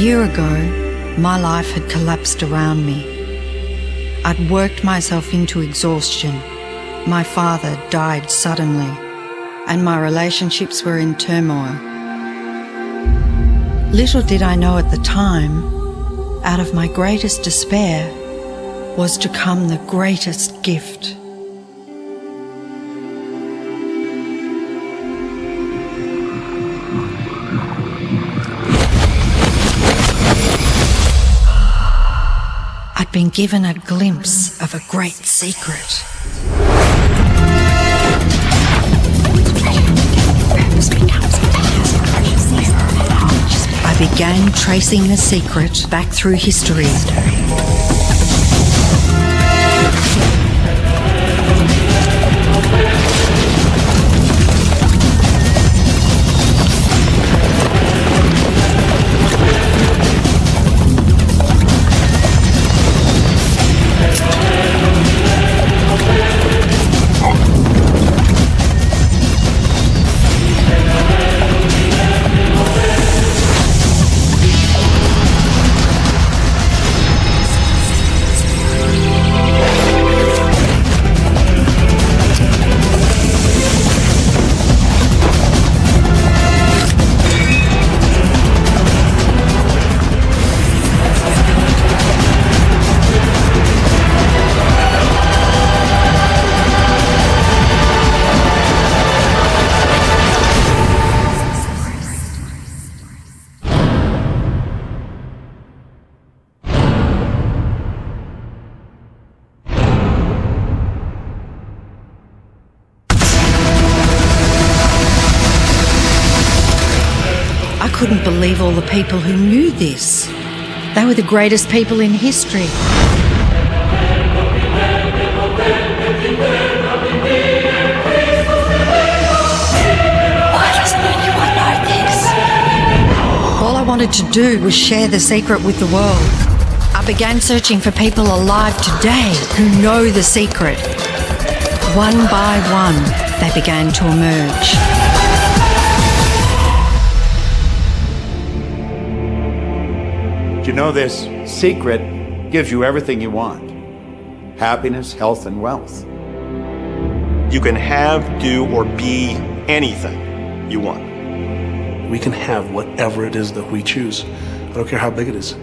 year ago, my life had collapsed around me. I'd worked myself into exhaustion. My father died suddenly, and my relationships were in turmoil. Little did I know at the time, out of my greatest despair was to come the greatest gift. I'd been given a glimpse of a great secret. I began tracing the secret back through history. I couldn't believe all the people who knew this. They were the greatest people in history. Why doesn't anyone know this? All I wanted to do was share the secret with the world. I began searching for people alive today who know the secret. One by one, they began to emerge. You know, this secret gives you everything you want. Happiness, health, and wealth. You can have, do, or be anything you want. We can have whatever it is that we choose. I don't care how big it is.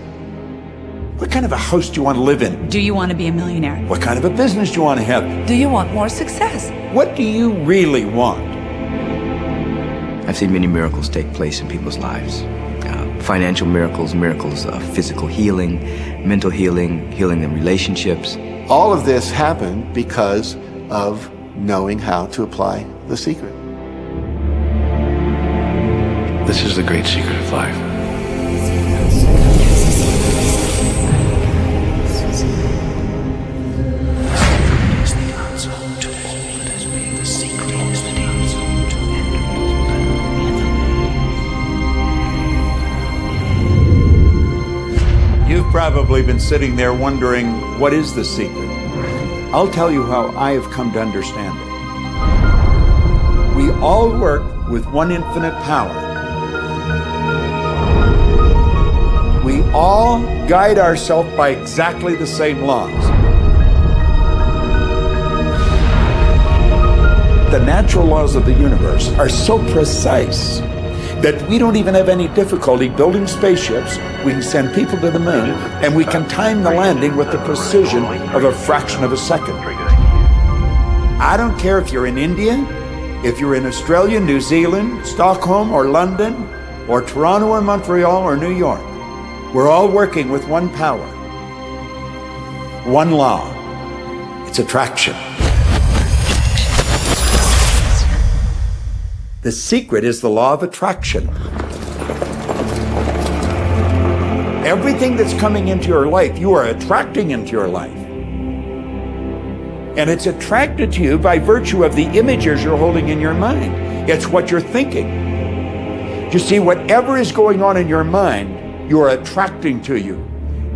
What kind of a house do you want to live in? Do you want to be a millionaire? What kind of a business do you want to have? Do you want more success? What do you really want? I've seen many miracles take place in people's lives. Financial miracles, miracles of physical healing, mental healing, healing in relationships. All of this happened because of knowing how to apply the secret. This is the great secret of life. You've probably been sitting there wondering, what is the secret? I'll tell you how I have come to understand it. We all work with one infinite power. We all guide ourselves by exactly the same laws. The natural laws of the universe are so precise that we don't even have any difficulty building spaceships. We can send people to the moon, and we can time the landing with the precision of a fraction of a second. I don't care if you're in India, if you're in Australia, New Zealand, Stockholm, or London, or Toronto, or Montreal, or New York. We're all working with one power, one law. It's attraction. The secret is the law of attraction. Everything that's coming into your life, you are attracting into your life. And it's attracted to you by virtue of the images you're holding in your mind. It's what you're thinking. You see, whatever is going on in your mind, you are attracting to you.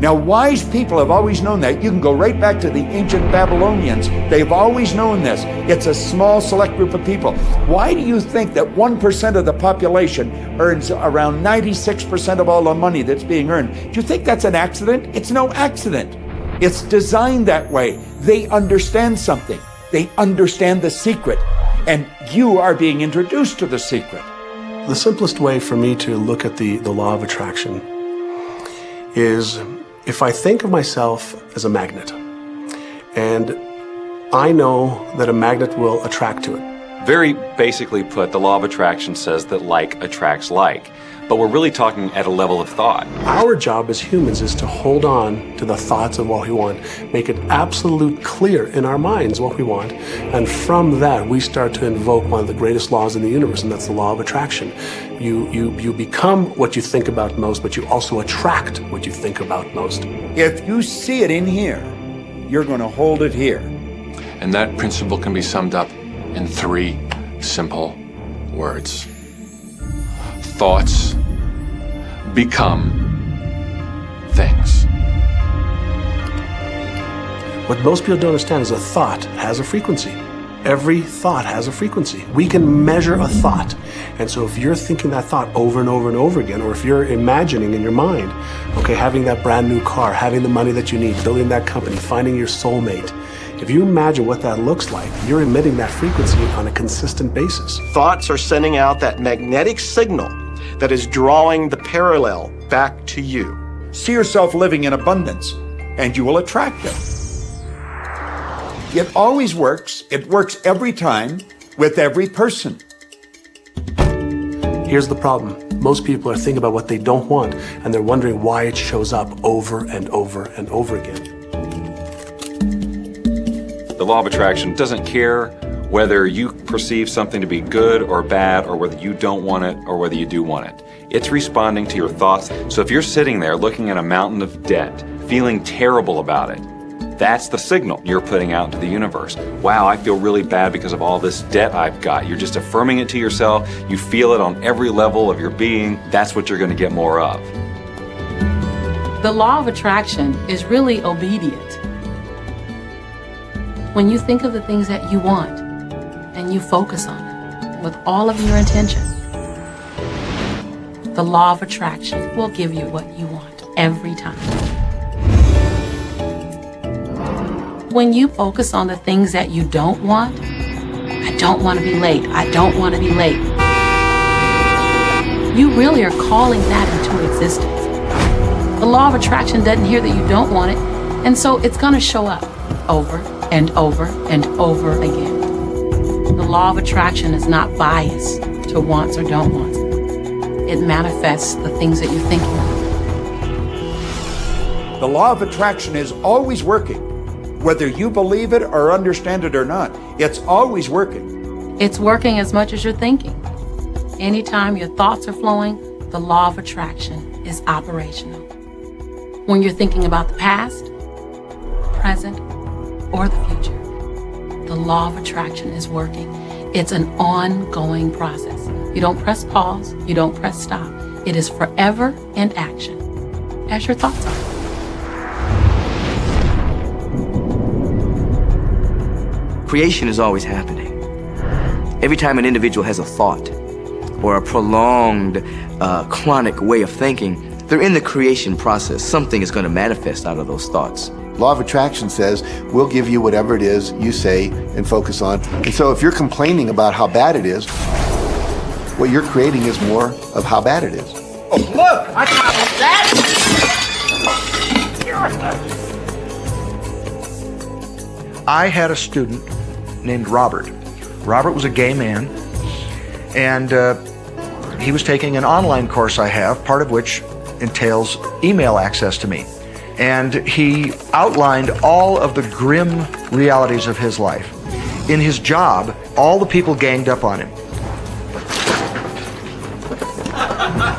Now, wise people have always known that. You can go right back to the ancient Babylonians. They've always known this. It's a small, select group of people. Why do you think that 1% of the population earns around 96% of all the money that's being earned? Do you think that's an accident? It's no accident. It's designed that way. They understand something. They understand the secret. And you are being introduced to the secret. The simplest way for me to look at the law of attraction is if I think of myself as a magnet, and I know that a magnet will attract to it. Very basically put, the law of attraction says that like attracts like. But we're really talking at a level of thought. Our job as humans is to hold on to the thoughts of what we want, make it absolute clear in our minds what we want, and from that we start to invoke one of the greatest laws in the universe, and that's the law of attraction. You become what you think about most, but you also attract what you think about most. If you see it in here, you're going to hold it here. And that principle can be summed up in 3 simple words. Thoughts become things. What most people don't understand is a thought has a frequency. Every thought has a frequency. We can measure a thought. And so if you're thinking that thought over and over and over again, or if you're imagining in your mind, okay, having that brand new car, having the money that you need, building that company, finding your soulmate, if you imagine what that looks like, you're emitting that frequency on a consistent basis. Thoughts are sending out that magnetic signal that is drawing the parallel back to you. See yourself living in abundance, and you will attract it. It always works. It works every time with every person. Here's the problem. Most people are thinking about what they don't want, and they're wondering why it shows up over and over and over again. The law of attraction doesn't care whether you perceive something to be good or bad, or whether you don't want it or whether you do want it. It's responding to your thoughts. So if you're sitting there looking at a mountain of debt, feeling terrible about it, that's the signal you're putting out into the universe. Wow, I feel really bad because of all this debt I've got. You're just affirming it to yourself. You feel it on every level of your being. That's what you're going to get more of. The law of attraction is really obedient. When you think of the things that you want and you focus on them with all of your intention, the law of attraction will give you what you want every time. When you focus on the things that you don't want, I don't want to be late, I don't want to be late, you really are calling that into existence. The law of attraction doesn't hear that you don't want it, and so it's going to show up over and over and over again. The law of attraction is not biased to wants or don't wants. It manifests the things that you're thinking of. The law of attraction is always working. Whether you believe it or understand it or not, it's always working. It's working as much as you're thinking. Anytime your thoughts are flowing, the law of attraction is operational. When you're thinking about the past, present, or the future, the law of attraction is working. It's an ongoing process. You don't press pause, you don't press stop. It is forever in action, as your thoughts are. Creation is always happening. Every time an individual has a thought or a prolonged, chronic way of thinking, they're in the creation process. Something is going to manifest out of those thoughts. Law of attraction says, we'll give you whatever it is you say and focus on. And so if you're complaining about how bad it is, what you're creating is more of how bad it is. Oh, look! I got that! I had a student named Robert. Robert was a gay man, and he was taking an online course I have, part of which entails email access to me. And he outlined all of the grim realities of his life. In his job, all the people ganged up on him.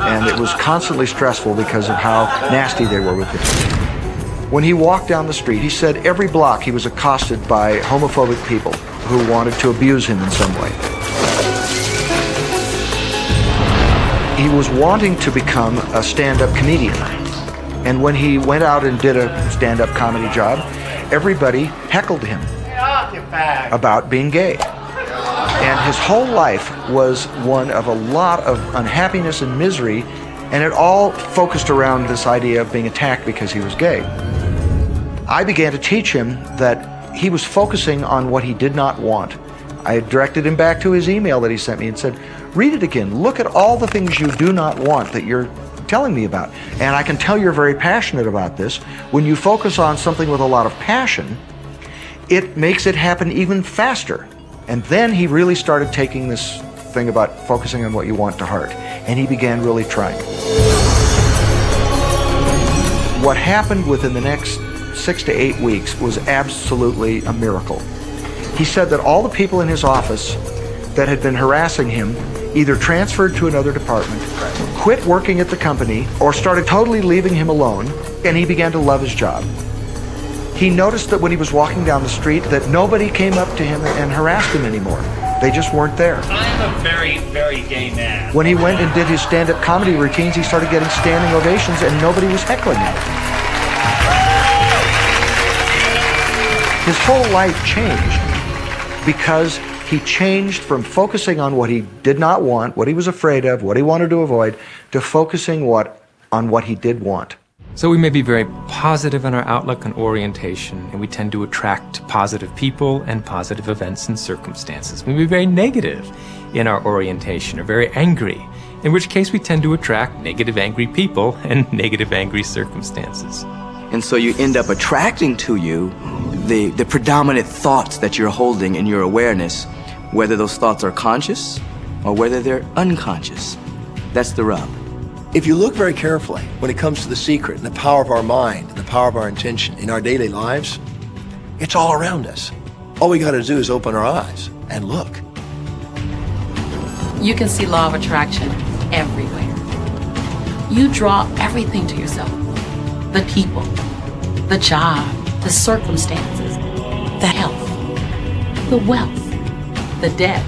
And it was constantly stressful because of how nasty they were with him. When he walked down the street, he said every block he was accosted by homophobic people who wanted to abuse him in some way. He was wanting to become a stand-up comedian. And when he went out and did a stand-up comedy job, everybody heckled him about being gay. And his whole life was one of a lot of unhappiness and misery, and it all focused around this idea of being attacked because he was gay. I began to teach him that he was focusing on what he did not want. I directed him back to his email that he sent me and said, read it again. Look at all the things you do not want that you're telling me about. And I can tell you're very passionate about this. When you focus on something with a lot of passion, it makes it happen even faster. And then he really started taking this thing about focusing on what you want to heart. And he began really trying. What happened within the next 6 to 8 weeks was absolutely a miracle. He said that all the people in his office that had been harassing him either transferred to another department, quit working at the company, or started totally leaving him alone, and he began to love his job. He noticed that when he was walking down the street that nobody came up to him and harassed him anymore. They just weren't there. I am a very, very gay man. When he went and did his stand-up comedy routines, he started getting standing ovations and nobody was heckling him. His whole life changed because he changed from focusing on what he did not want, what he was afraid of, what he wanted to avoid, to focusing on what he did want. So we may be very positive in our outlook and orientation, and we tend to attract positive people and positive events and circumstances. We may be very negative in our orientation or very angry, in which case we tend to attract negative, angry people and negative, angry circumstances. And so you end up attracting to you the predominant thoughts that you're holding in your awareness, whether those thoughts are conscious or whether they're unconscious. That's the rub. If you look very carefully when it comes to the secret and the power of our mind and the power of our intention in our daily lives, it's all around us. All we got to do is open our eyes and look. You can see law of attraction everywhere. You draw everything to yourself. The people, the job, the circumstances, the health, the wealth, the debt,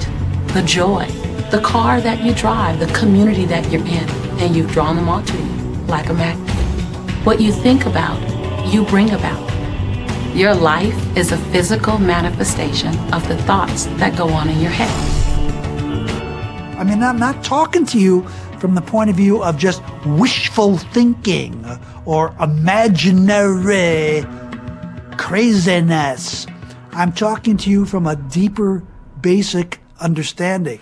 the joy, the car that you drive, the community that you're in, and you've drawn them all to you like a magnet. What you think about, you bring about. Your life is a physical manifestation of the thoughts that go on in your head. I mean, I'm not talking to you from the point of view of just wishful thinking or imaginary craziness. I'm talking to you from a deeper, basic understanding.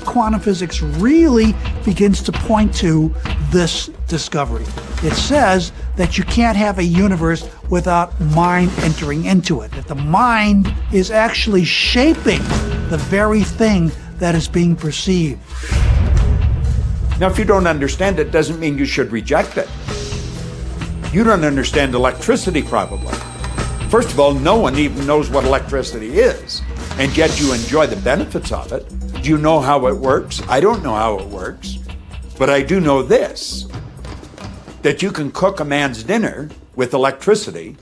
Quantum physics really begins to point to this discovery. It says that you can't have a universe without mind entering into it, that the mind is actually shaping the very thing that is being perceived. Now, if you don't understand it, doesn't mean you should reject it. You don't understand electricity, probably. First of all, no one even knows what electricity is, and yet you enjoy the benefits of it. Do you know how it works? I don't know how it works, but I do know this, that you can cook a man's dinner with electricity,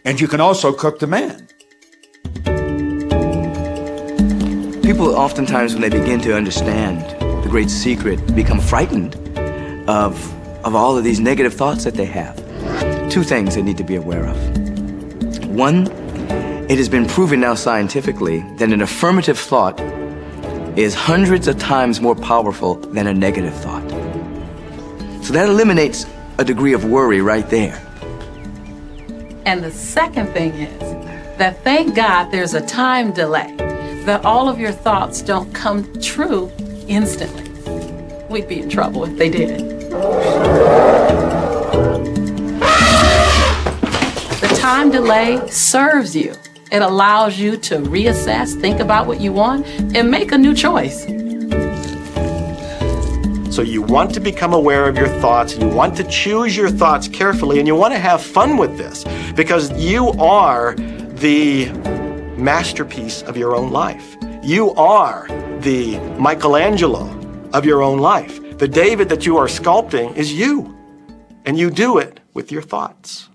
and you can also cook the man. People oftentimes, when they begin to understand the great secret, become frightened of all of these negative thoughts that they have. Two things they need to be aware of. One, it has been proven now scientifically that an affirmative thought is hundreds of times more powerful than a negative thought. So that eliminates a degree of worry right there. And the second thing is that thank God there's a time delay, that all of your thoughts don't come true instantly. We'd be in trouble if they did. The time delay serves you. It allows you to reassess, think about what you want, and make a new choice. So you want to become aware of your thoughts, you want to choose your thoughts carefully, and you want to have fun with this because you are the masterpiece of your own life. You are the Michelangelo of your own life. The David that you are sculpting is you, and you do it with your thoughts.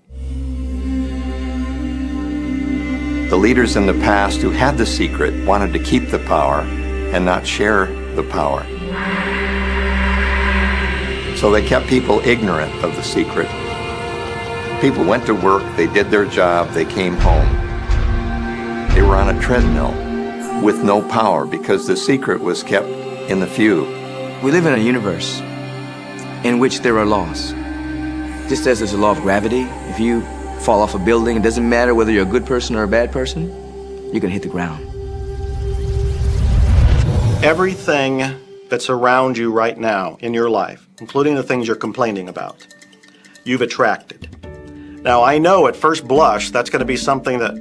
The leaders in the past who had the secret wanted to keep the power and not share the power. So they kept people ignorant of the secret. People went to work, they did their job, they came home. They were on a treadmill with no power because the secret was kept in the few. We live in a universe in which there are laws. Just as there's a law of gravity, if you fall off a building, it doesn't matter whether you're a good person or a bad person, you're gonna hit the ground. Everything that's around you right now in your life, including the things you're complaining about, you've attracted. Now, I know at first blush that's going to be something that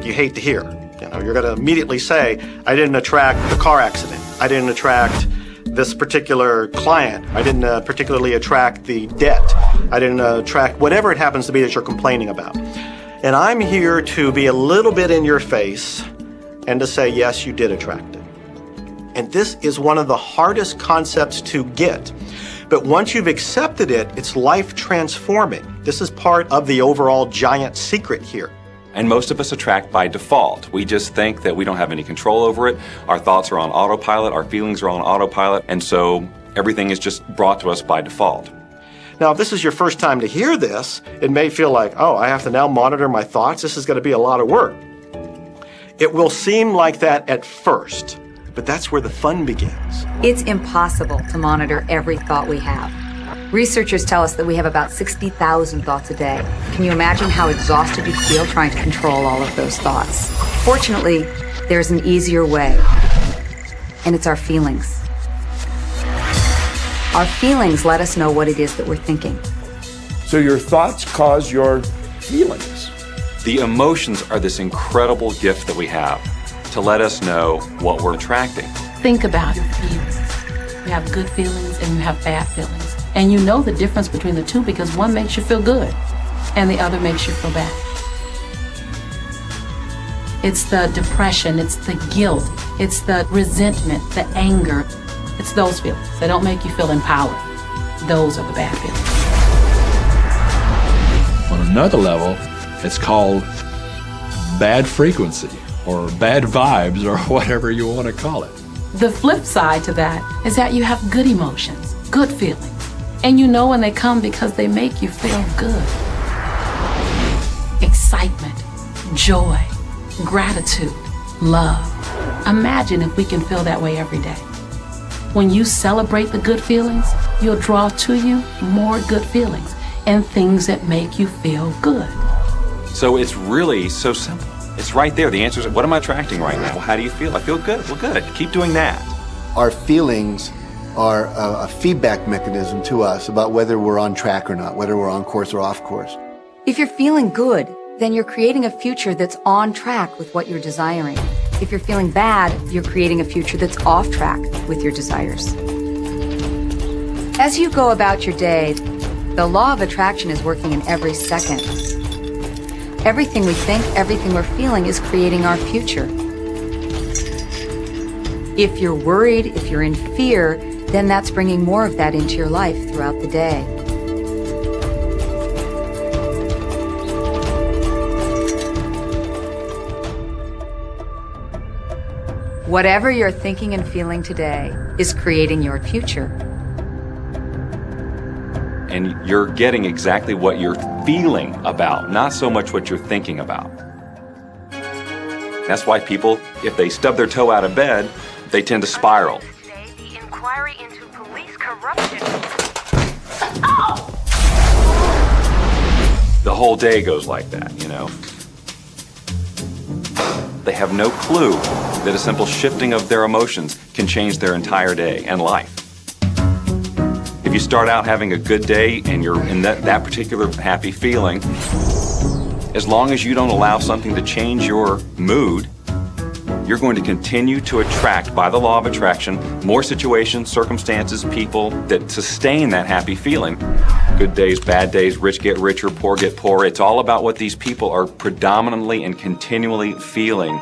you hate to hear. You know, you're going to immediately say, I didn't attract the car accident. I didn't attract this particular client. I didn't particularly attract the debt. I didn't attract whatever it happens to be that you're complaining about. And I'm here to be a little bit in your face and to say, yes, you did attract it. And this is one of the hardest concepts to get. But once you've accepted it, it's life transforming. This is part of the overall giant secret here. And most of us attract by default. We just think that we don't have any control over it. Our thoughts are on autopilot, our feelings are on autopilot, and so everything is just brought to us by default. Now, if this is your first time to hear this, it may feel like, oh, I have to now monitor my thoughts. This is going to be a lot of work. It will seem like that at first, but that's where the fun begins. It's impossible to monitor every thought we have. Researchers tell us that we have about 60,000 thoughts a day. Can you imagine how exhausted you feel trying to control all of those thoughts? Fortunately, there's an easier way, and it's our feelings. Our feelings let us know what it is that we're thinking. So your thoughts cause your feelings. The emotions are this incredible gift that we have to let us know what we're attracting. Think about your feelings. You have good feelings and you have bad feelings. And you know the difference between the two because one makes you feel good and the other makes you feel bad. It's the depression, it's the guilt, it's the resentment, the anger. It's those feelings. They don't make you feel empowered. Those are the bad feelings. On another level, it's called bad frequency or bad vibes or whatever you want to call it. The flip side to that is that you have good emotions, good feelings. And you know when they come because they make you feel good. Excitement, joy, gratitude, love. Imagine if we can feel that way every day. When you celebrate the good feelings, you'll draw to you more good feelings and things that make you feel good. So it's really so simple. It's right there. The answer is, what am I attracting right now? Well, how do you feel? I feel good. Well, good. Keep doing that. Our feelings are a feedback mechanism to us about whether we're on track or not, whether we're on course or off course. If you're feeling good, then you're creating a future that's on track with what you're desiring. If you're feeling bad, you're creating a future that's off track with your desires. As you go about your day, the law of attraction is working in every second. Everything we think, everything we're feeling is creating our future. If you're worried, if you're in fear, then that's bringing more of that into your life throughout the day. Whatever you're thinking and feeling today is creating your future. And you're getting exactly what you're feeling about, not so much what you're thinking about. That's why people, if they stub their toe out of bed, they tend to spiral. The inquiry into police corruption. The whole day goes like that, you know? They have no clue that a simple shifting of their emotions can change their entire day and life. If you start out having a good day and you're in that particular happy feeling, as long as you don't allow something to change your mood, you're going to continue to attract, by the law of attraction, more situations, circumstances, people that sustain that happy feeling. Good days, bad days, rich get richer, poor get poorer. It's all about what these people are predominantly and continually feeling.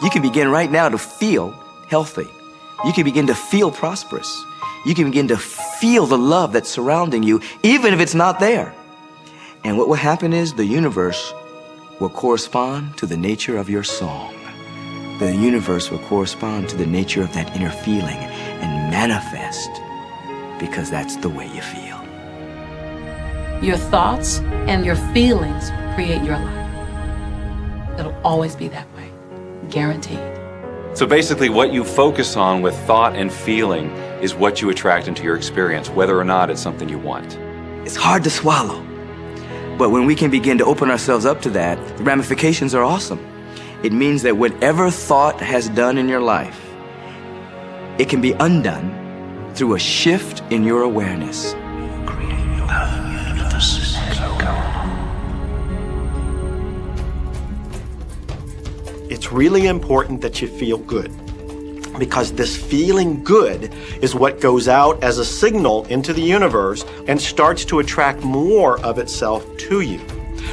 You can begin right now to feel healthy. You can begin to feel prosperous. You can begin to feel the love that's surrounding you, even if it's not there. And what will happen is the universe will correspond to the nature of your song. The universe will correspond to the nature of that inner feeling and manifest because that's the way you feel. Your thoughts and your feelings create your life. It'll always be that way, guaranteed. So basically, what you focus on with thought and feeling is what you attract into your experience, whether or not it's something you want. It's hard to swallow. But when we can begin to open ourselves up to that, the ramifications are awesome. It means that whatever thought has done in your life, it can be undone through a shift in your awareness. It's really important that you feel good, because this feeling good is what goes out as a signal into the universe and starts to attract more of itself to you.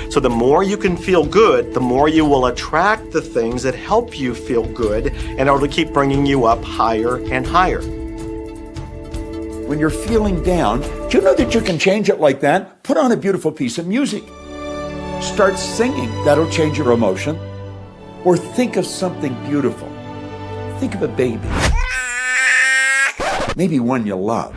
So the more you can feel good, the more you will attract the things that help you feel good in order to keep bringing you up higher and higher. When you're feeling down, do you know that you can change it like that? Put on a beautiful piece of music. Start singing. That'll change your emotion. Or think of something beautiful. Think of a baby. Maybe one you love.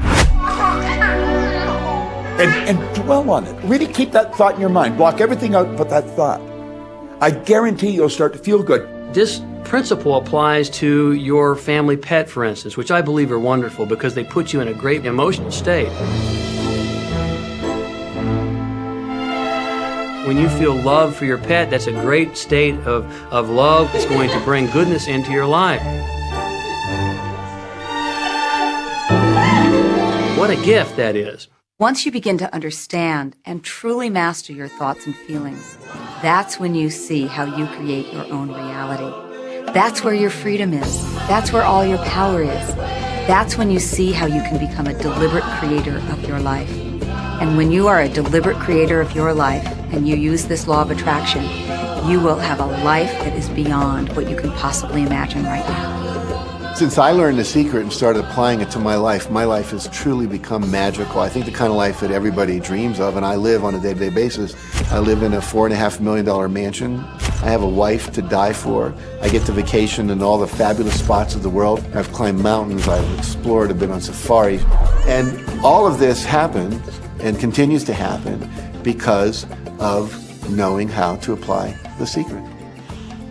And dwell on it. Really keep that thought in your mind. Block everything out but that thought. I guarantee you'll start to feel good. This principle applies to your family pet, for instance, which I believe are wonderful because they put you in a great emotional state. When you feel love for your pet, that's a great state of love. It's going to bring goodness into your life. What a gift that is. Once you begin to understand and truly master your thoughts and feelings, that's when you see how you create your own reality. That's where your freedom is. That's where all your power is. That's when you see how you can become a deliberate creator of your life. And when you are a deliberate creator of your life and you use this law of attraction, you will have a life that is beyond what you can possibly imagine right now. Since I learned the secret and started applying it to my life has truly become magical. I think the kind of life that everybody dreams of, and I live on a day-to-day basis. I live in a $4.5 million mansion. I have a wife to die for. I get to vacation in all the fabulous spots of the world. I've climbed mountains, I've explored, I've been on safari. And all of this happened and continues to happen because of knowing how to apply the secret.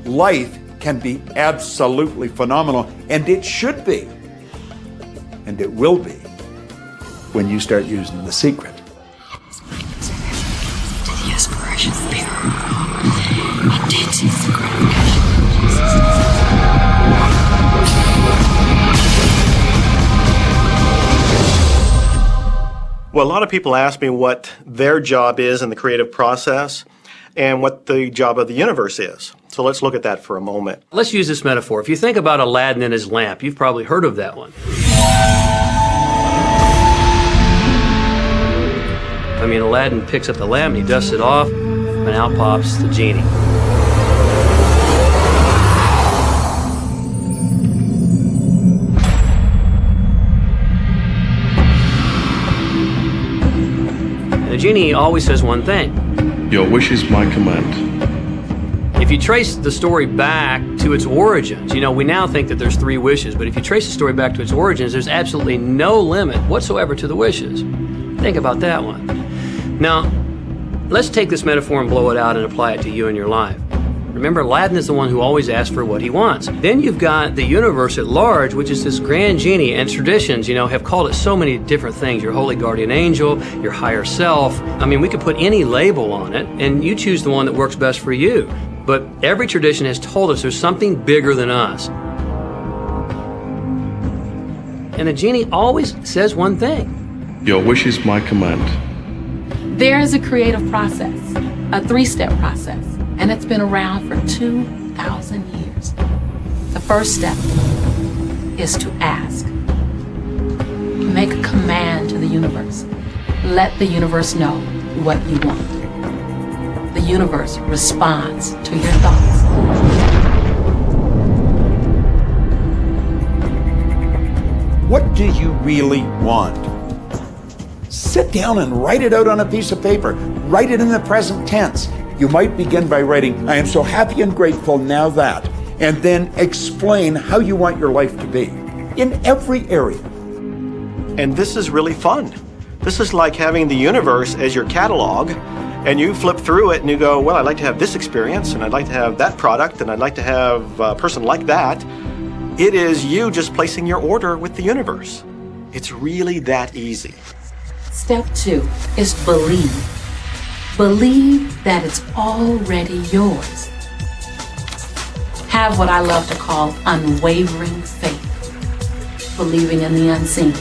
Life can be absolutely phenomenal, and it should be, and it will be, when you start using the secret. Well, a lot of people ask me what their job is in the creative process and what the job of the universe is. So let's look at that for a moment. Let's use this metaphor. If you think about Aladdin and his lamp, you've probably heard of that one. I mean, Aladdin picks up the lamp and he dusts it off, and out pops the genie. And the genie always says one thing. Your wish is my command. If you trace the story back to its origins, you know, we now think that there's 3 wishes, but if you trace the story back to its origins, there's absolutely no limit whatsoever to the wishes. Think about that one. Now, let's take this metaphor and blow it out and apply it to you and your life. Remember, Aladdin is the one who always asks for what he wants. Then you've got the universe at large, which is this grand genie, and traditions, you know, have called it so many different things. Your holy guardian angel, your higher self. I mean, we could put any label on it, and you choose the one that works best for you. But every tradition has told us there's something bigger than us. And the genie always says one thing. Your wish is my command. There is a creative process, a 3-step process, and it's been around for 2,000 years. The first step is to ask. Make a command to the universe. Let the universe know what you want. The universe responds to your thoughts. What do you really want? Sit down and write it out on a piece of paper. Write it in the present tense. You might begin by writing, I am so happy and grateful now that, and then explain how you want your life to be in every area. And this is really fun. This is like having the universe as your catalog, and you flip through it and you go, well, I'd like to have this experience, and I'd like to have that product, and I'd like to have a person like that. It is you just placing your order with the universe. It's really that easy. Step 2 is believe. Believe that it's already yours. Have what I love to call unwavering faith, believing in the unseen.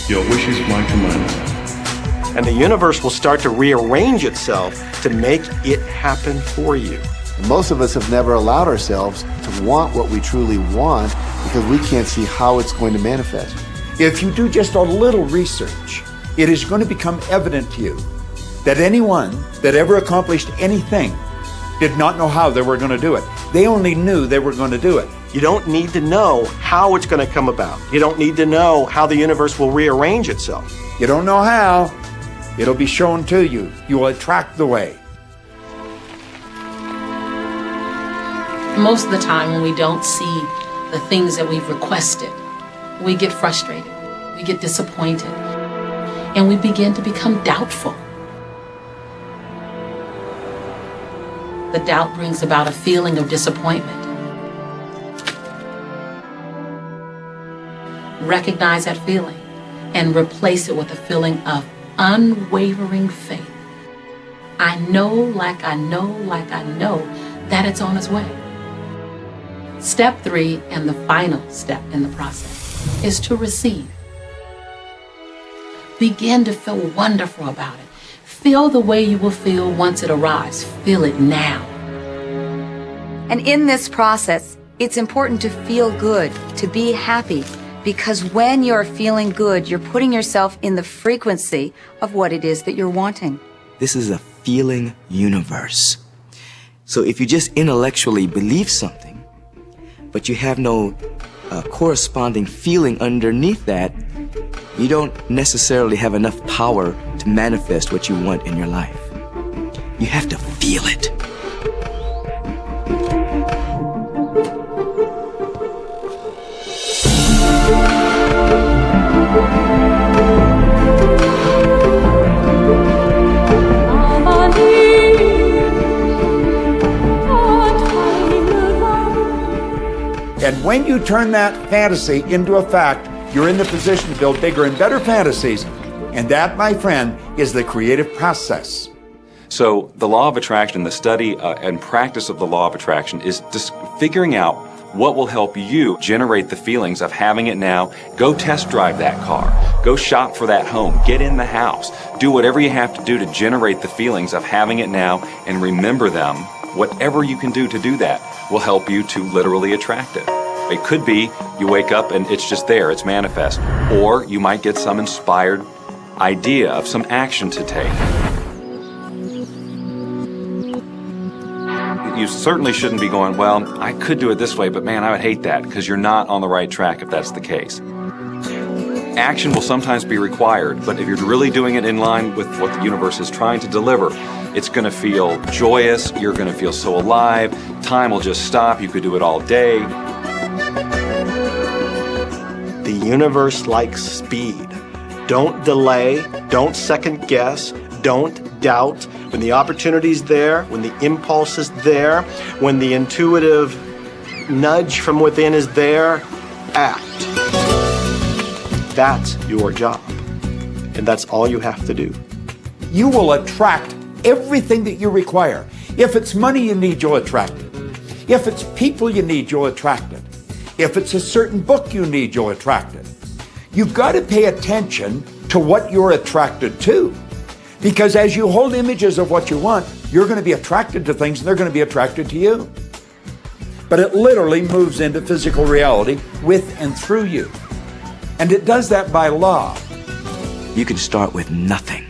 Your wish is my command. And the universe will start to rearrange itself to make it happen for you. Most of us have never allowed ourselves to want what we truly want because we can't see how it's going to manifest. If you do just a little research, it is going to become evident to you that anyone that ever accomplished anything did not know how they were going to do it. They only knew they were going to do it. You don't need to know how it's going to come about. You don't need to know how the universe will rearrange itself. You don't know how. It'll be shown to you. You will attract the way. Most of the time when we don't see the things that we've requested, we get frustrated, we get disappointed, and we begin to become doubtful. The doubt brings about a feeling of disappointment. Recognize that feeling and replace it with a feeling of unwavering faith. I know, like I know that it's on its way. Step 3, and the final step in the process, is to receive. Begin to feel wonderful about it. Feel the way you will feel once it arrives. Feel it now. And in this process, it's important to feel good, to be happy, because when you're feeling good, you're putting yourself in the frequency of what it is that you're wanting. This is a feeling universe. So if you just intellectually believe something, but you have no corresponding feeling underneath that, you don't necessarily have enough power to manifest what you want in your life. You have to feel it. And when you turn that fantasy into a fact, you're in the position to build bigger and better fantasies. And that, my friend, is the creative process. So the law of attraction, the study and practice of the law of attraction is just figuring out what will help you generate the feelings of having it now. Go test drive that car. Go shop for that home. Get in the house. Do whatever you have to do to generate the feelings of having it now and remember them. Whatever you can do to do that will help you to literally attract it. It could be you wake up and it's just there, it's manifest. Or you might get some inspired idea of some action to take. You certainly shouldn't be going, well, I could do it this way, but man, I would hate that, because you're not on the right track if that's the case. Action will sometimes be required, but if you're really doing it in line with what the universe is trying to deliver, it's going to feel joyous, you're going to feel so alive, time will just stop, you could do it all day. The universe likes speed. Don't delay, don't second guess, don't doubt. When the opportunity's there, when the impulse is there, when the intuitive nudge from within is there, act. That's your job. And that's all you have to do. You will attract everything that you require. If it's money you need, you'll attract it. If it's people you need, you'll attract it. If it's a certain book you need, you'll attract it. You've got to pay attention to what you're attracted to. Because as you hold images of what you want, you're going to be attracted to things and they're going to be attracted to you. But it literally moves into physical reality with and through you. And it does that by law. You can start with nothing.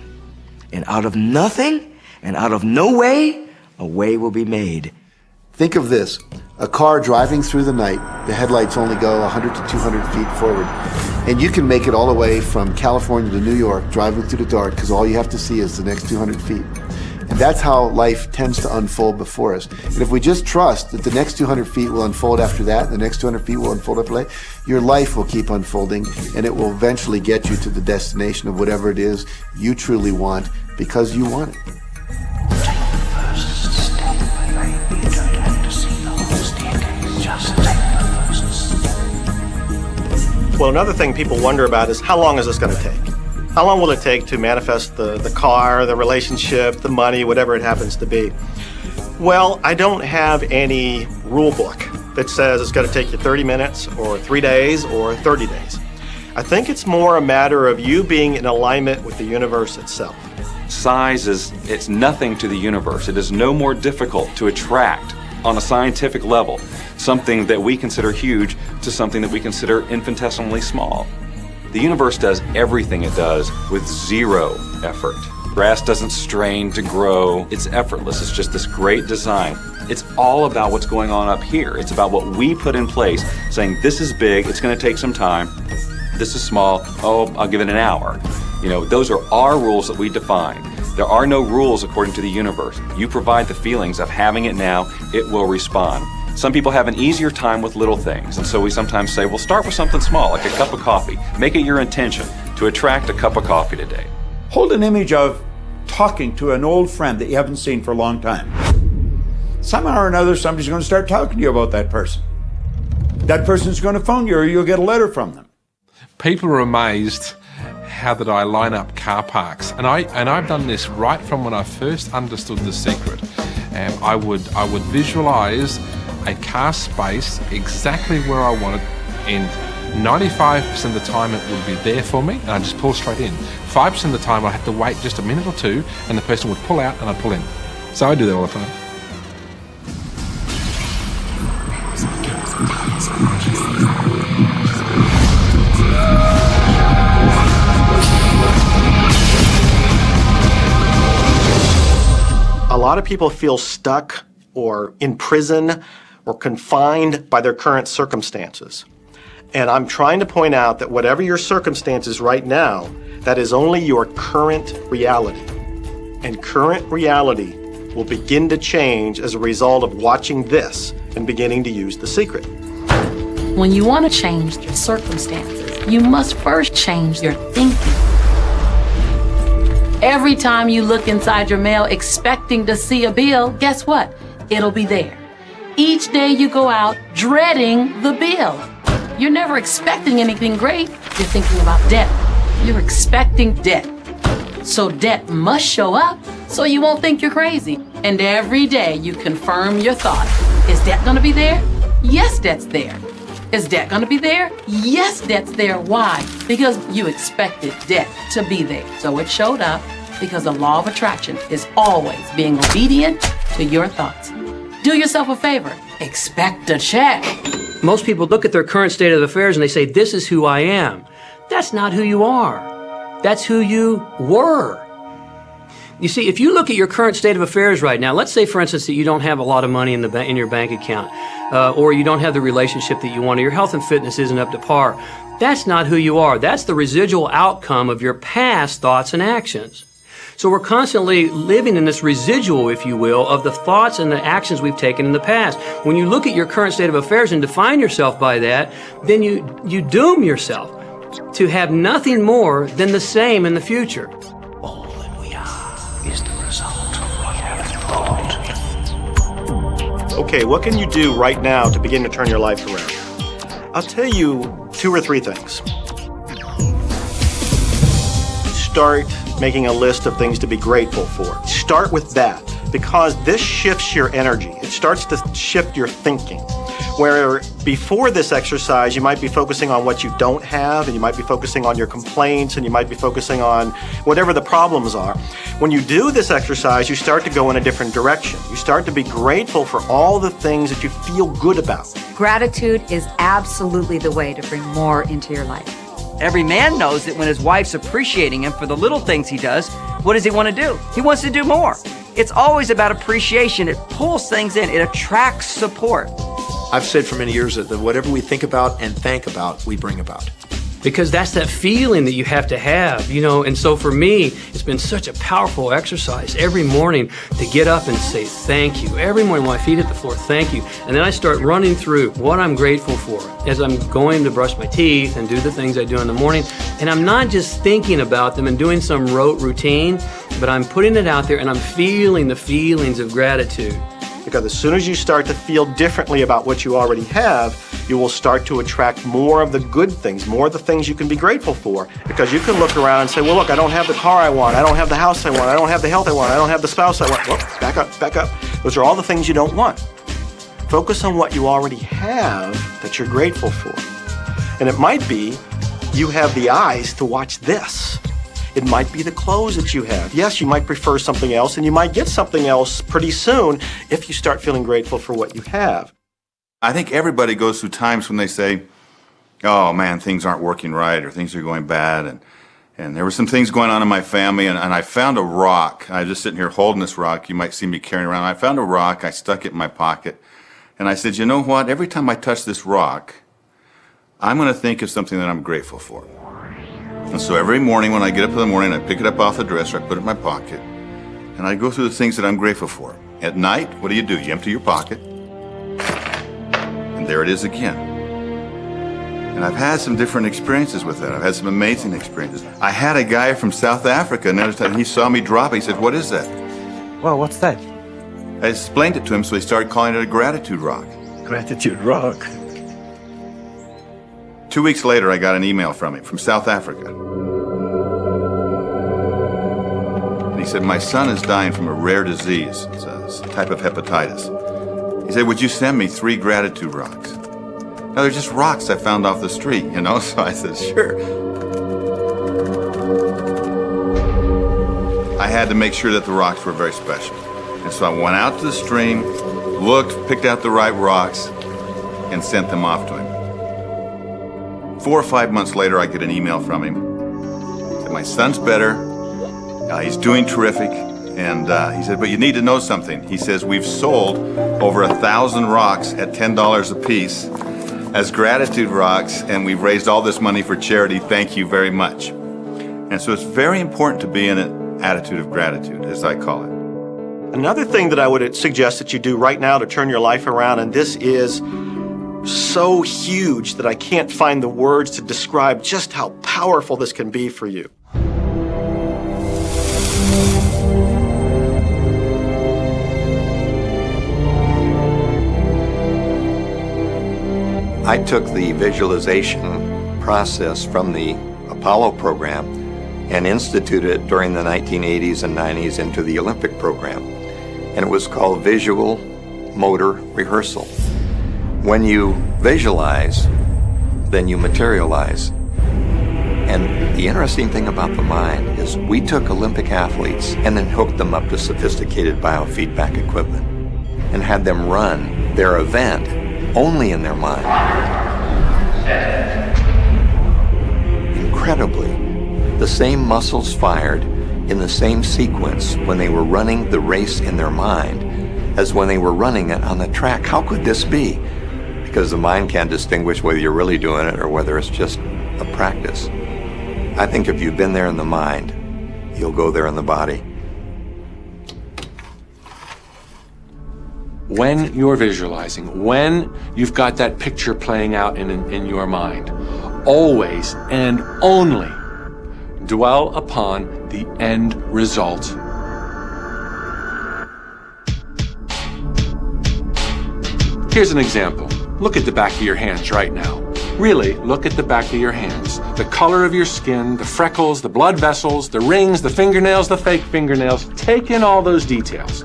And out of nothing and out of no way, a way will be made. Think of this. A car driving through the night, the headlights only go 100 to 200 feet forward. And you can make it all the way from California to New York driving through the dark because all you have to see is the next 200 feet. And that's how life tends to unfold before us. And if we just trust that the next 200 feet will unfold after that, the next 200 feet will unfold after that, your life will keep unfolding, and it will eventually get you to the destination of whatever it is you truly want because you want it. Well, another thing people wonder about is how long is this going to take? How long will it take to manifest the car, the relationship, the money, whatever it happens to be? Well, I don't have any rule book that says it's going to take you 30 minutes or 3 days or 30 days. I think it's more a matter of you being in alignment with the universe itself. Size it's nothing to the universe. It is no more difficult to attract on a scientific level something that we consider huge to something that we consider infinitesimally small. The universe does everything it does with zero effort. Grass doesn't strain to grow. It's effortless. It's just this great design. It's all about what's going on up here. It's about what we put in place, saying this is big, it's going to take some time. This is small, oh, I'll give it an hour. You know, those are our rules that we define. There are no rules according to the universe. You provide the feelings of having it now, it will respond. Some people have an easier time with little things, and so we sometimes say, well, start with something small, like a cup of coffee. Make it your intention to attract a cup of coffee today. Hold an image of talking to an old friend that you haven't seen for a long time. Somehow or another, somebody's going to start talking to you about that person. That person's going to phone you, or you'll get a letter from them. People are amazed how that I line up car parks, and I've done this right from when I first understood The Secret. I would visualize a car space exactly where I want it, and 95% of the time it would be there for me, and I'd just pull straight in. 5% of the time I'd have to wait just a minute or two, and the person would pull out and I'd pull in. So I do that all the time. A lot of people feel stuck or in prison or confined by their current circumstances. And I'm trying to point out that whatever your circumstances right now, that is only your current reality. And current reality will begin to change as a result of watching this and beginning to use The Secret. When you want to change your circumstances, you must first change your thinking. Every time you look inside your mail expecting to see a bill, guess what? It'll be there. Each day you go out dreading the bill. You're never expecting anything great. You're thinking about debt. You're expecting debt. So debt must show up so you won't think you're crazy. And every day you confirm your thought. Is debt gonna be there? Yes, debt's there. Is debt gonna be there? Yes, debt's there. Why? Because you expected debt to be there. So it showed up because the law of attraction is always being obedient to your thoughts. Do yourself a favor. Expect a check. Most people look at their current state of affairs and they say, this is who I am. That's not who you are. That's who you were. You see, if you look at your current state of affairs right now, let's say, for instance, that you don't have a lot of money in your bank account, or you don't have the relationship that you want, or your health and fitness isn't up to par. That's not who you are. That's the residual outcome of your past thoughts and actions. So we're constantly living in this residual, if you will, of the thoughts and the actions we've taken in the past. When you look at your current state of affairs and define yourself by that, then you doom yourself to have nothing more than the same in the future. All that we are is the result of what we have thought. Okay, what can you do right now to begin to turn your life around? I'll tell you 2 or 3 things. Start making a list of things to be grateful for. Start with that, because this shifts your energy. It starts to shift your thinking. Where before this exercise, you might be focusing on what you don't have, and you might be focusing on your complaints, and you might be focusing on whatever the problems are. When you do this exercise, you start to go in a different direction. You start to be grateful for all the things that you feel good about. Gratitude is absolutely the way to bring more into your life. Every man knows that when his wife's appreciating him for the little things he does, what does he want to do? He wants to do more. It's always about appreciation. It pulls things in. It attracts support. I've said for many years that whatever we think about and thank about, we bring about. because that's that feeling that you have to have, you know. And so for me, it's been such a powerful exercise every morning to get up and say thank you. Every morning when my feet hit the floor, thank you. And then I start running through what I'm grateful for as I'm going to brush my teeth and do the things I do in the morning. And I'm not just thinking about them and doing some rote routine, but I'm putting it out there and I'm feeling the feelings of gratitude. Because as soon as you start to feel differently about what you already have, you will start to attract more of the good things, more of the things you can be grateful for. Because you can look around and say, well, look, I don't have the car I want, I don't have the house I want, I don't have the health I want, I don't have the spouse I want. Whoop, back up, back up. Those are all the things you don't want. Focus on what you already have that you're grateful for. And it might be you have the eyes to watch this. It might be the clothes that you have. Yes, you might prefer something else, and you might get something else pretty soon if you start feeling grateful for what you have. I think everybody goes through times when they say, oh man, things aren't working right, or things are going bad, and there were some things going on in my family, and I found a rock. I was just sitting here holding this rock. You might see me carrying around. I found a rock. I stuck it in my pocket, and I said, you know what? Every time I touch this rock, I'm going to think of something that I'm grateful for. And so every morning when I get up in the morning, I pick it up off the dresser, I put it in my pocket, and I go through the things that I'm grateful for. At night, what do? You empty your pocket, and there it is again. And I've had some different experiences with that. I've had some amazing experiences. I had a guy from South Africa, another time, he saw me drop it. He said, what is that? Well, what's that? I explained it to him, so he started calling it a gratitude rock. Gratitude rock. 2 weeks later, I got an email from him, from South Africa. And he said, my son is dying from a rare disease. It's a type of hepatitis. He said, would you send me 3 gratitude rocks? Now, they're just rocks I found off the street, you know? So I said, sure. I had to make sure that the rocks were very special. And so I went out to the stream, looked, picked out the right rocks, and sent them off to him. 4 or 5 months later, I get an email from him. He said, my son's better. He's doing terrific. And he said, but you need to know something. He says, we've sold over 1,000 rocks at $10 a piece as gratitude rocks, and we've raised all this money for charity. Thank you very much. And so it's very important to be in an attitude of gratitude, as I call it. Another thing that I would suggest that you do right now to turn your life around, and this is so huge that I can't find the words to describe just how powerful this can be for you. I took the visualization process from the Apollo program and instituted it during the 1980s and 90s into the Olympic program. And it was called visual motor rehearsal. When you visualize, then you materialize. And the interesting thing about the mind is we took Olympic athletes and then hooked them up to sophisticated biofeedback equipment and had them run their event only in their mind. Incredibly, the same muscles fired in the same sequence when they were running the race in their mind as when they were running it on the track. How could this be? Because the mind can't distinguish whether you're really doing it or whether it's just a practice. I think if you've been there in the mind, you'll go there in the body. When you're visualizing, when you've got that picture playing out in your mind, always and only dwell upon the end result. Here's an example. Look at the back of your hands right now. Really, look at the back of your hands. The color of your skin, the freckles, the blood vessels, the rings, the fingernails, the fake fingernails. Take in all those details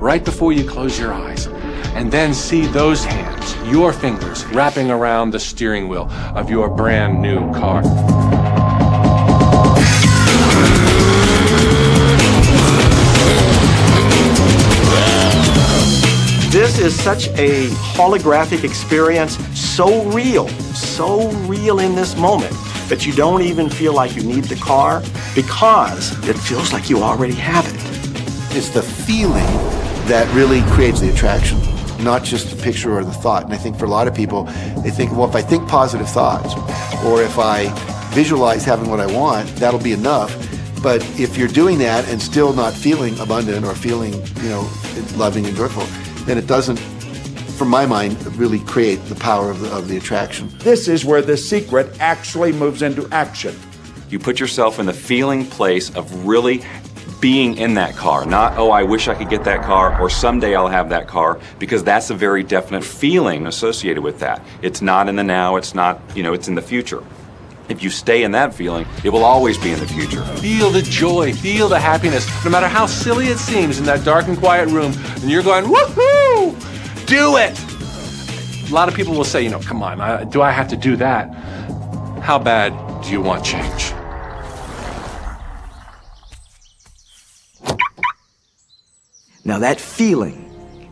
right before you close your eyes. And then see those hands, your fingers, wrapping around the steering wheel of your brand new car. This is such a holographic experience, so real in this moment that you don't even feel like you need the car because it feels like you already have it. It's the feeling that really creates the attraction, not just the picture or the thought. And I think for a lot of people, they think, well, if I think positive thoughts, or if I visualize having what I want, that'll be enough. But if you're doing that and still not feeling abundant or feeling, loving and joyful, then it doesn't, from my mind, really create the power of the attraction. This is where the secret actually moves into action. You put yourself in the feeling place of really being in that car, not, oh, I wish I could get that car, or someday I'll have that car, because that's a very definite feeling associated with that. It's not in the now, it's not, it's in the future. If you stay in that feeling, it will always be in the future. Feel the joy, feel the happiness, no matter how silly it seems in that dark and quiet room, and you're going, woohoo! Do it! A lot of people will say, come on, do I have to do that? How bad do you want change? Now that feeling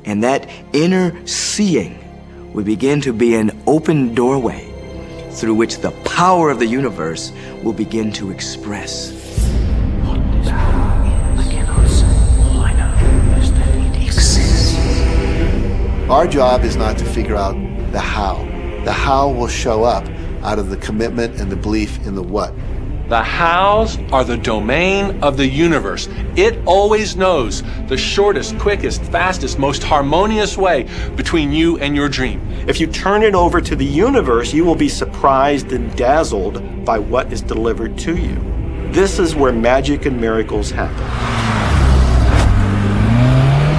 and that inner seeing will begin to be an open doorway through which the power of the universe will begin to express. What this power is, I cannot say. All I know is that it exists. Our job is not to figure out the how. The how will show up out of the commitment and the belief in the what. The hows are the domain of the universe. It always knows the shortest, quickest, fastest, most harmonious way between you and your dream. If you turn it over to the universe, you will be surprised and dazzled by what is delivered to you. This is where magic and miracles happen.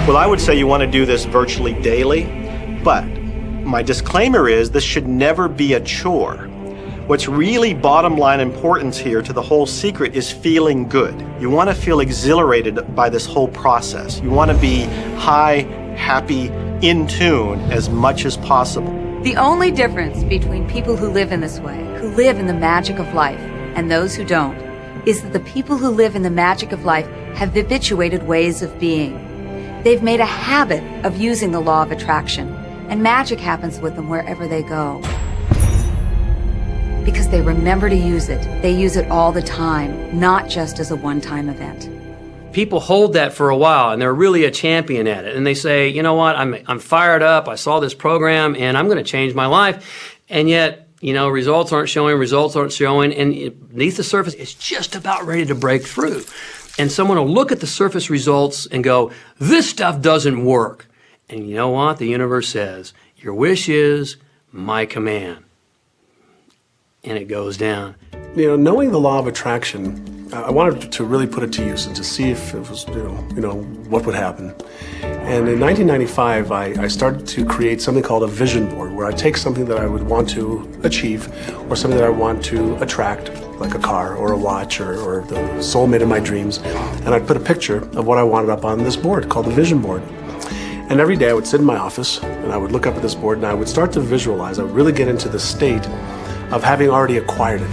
Well, I would say you want to do this virtually daily, but my disclaimer is this should never be a chore. What's really bottom line importance here to the whole secret is feeling good. You want to feel exhilarated by this whole process. You want to be high, happy, in tune as much as possible. The only difference between people who live in this way, who live in the magic of life, and those who don't, is that the people who live in the magic of life have habituated ways of being. They've made a habit of using the law of attraction, and magic happens with them wherever they go. Because they remember to use it. They use it all the time, not just as a one-time event. People hold that for a while, and they're really a champion at it. And they say, you know what, I'm fired up, I saw this program, and I'm going to change my life. And yet, results aren't showing, and beneath the surface, it's just about ready to break through. And someone will look at the surface results and go, this stuff doesn't work. And you know what? The universe says, your wish is my command. And it goes down. Knowing the law of attraction, I wanted to really put it to use and to see if it was, what would happen. And in 1995, I started to create something called a vision board, where I take something that I would want to achieve, or something that I want to attract, like a car or a watch or the soulmate of my dreams, and I'd put a picture of what I wanted up on this board called the vision board. And every day I would sit in my office and I would look up at this board and I would start to visualize. I would really get into the state of having already acquired it.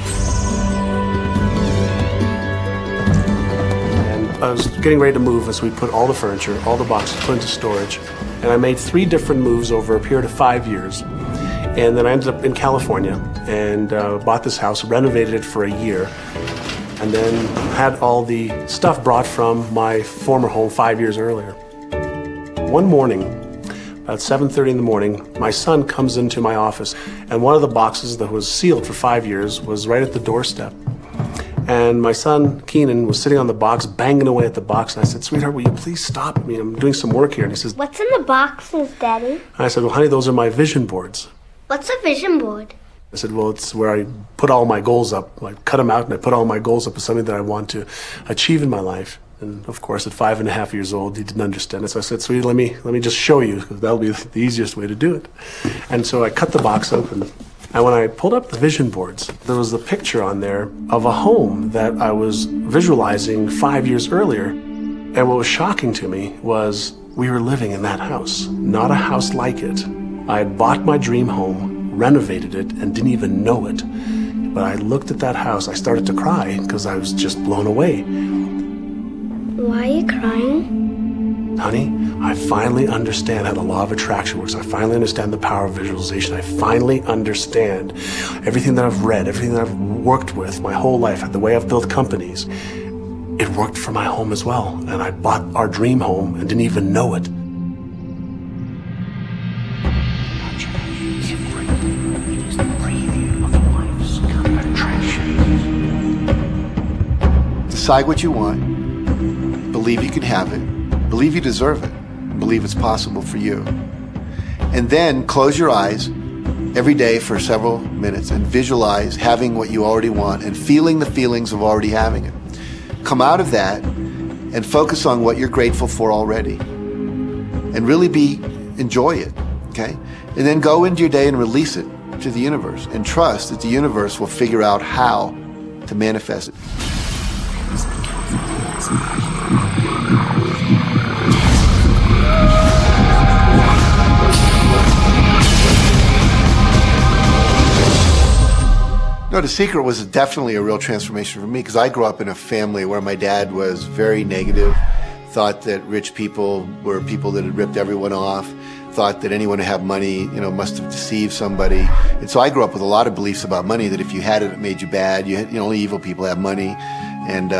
And I was getting ready to move as we put all the furniture, all the boxes put into storage. And I made 3 different moves over a period of 5 years. And then I ended up in California and bought this house, renovated it for a year, and then had all the stuff brought from my former home 5 years earlier. One morning, about 7:30 in the morning, my son comes into my office, and one of the boxes that was sealed for 5 years was right at the doorstep. And my son, Keenan, was sitting on the box, banging away at the box, and I said, sweetheart, will you please stop? I'm doing some work here. And he says, what's in the boxes, Daddy? And I said, well, honey, those are my vision boards. What's a vision board? I said, well, it's where I put all my goals up. I cut them out, and I put all my goals up as something that I want to achieve in my life. And of course, at 5.5 years old, he didn't understand it. So I said, sweetie, let me just show you, because that'll be the easiest way to do it. And so I cut the box open. And when I pulled up the vision boards, there was a picture on there of a home that I was visualizing 5 years earlier. And what was shocking to me was we were living in that house, not a house like it. I had bought my dream home, renovated it, and didn't even know it. But I looked at that house, I started to cry because I was just blown away. Why are you crying? Honey, I finally understand how the law of attraction works. I finally understand the power of visualization. I finally understand everything that I've read, everything that I've worked with my whole life, the way I've built companies. It worked for my home as well. And I bought our dream home and didn't even know it. It is the preview of life's attraction. decide what you want, believe you can have it, believe you deserve it, and believe it's possible for you. And then close your eyes every day for several minutes and visualize having what you already want and feeling the feelings of already having it. Come out of that and focus on what you're grateful for already. And really enjoy it, okay? And then go into your day and release it to the universe and trust that the universe will figure out how to manifest it. No, The Secret was definitely a real transformation for me because I grew up in a family where my dad was very negative, thought that rich people were people that had ripped everyone off, thought that anyone who had money, must have deceived somebody. And so I grew up with a lot of beliefs about money, that if you had it, it made you bad. Only evil people have money. And,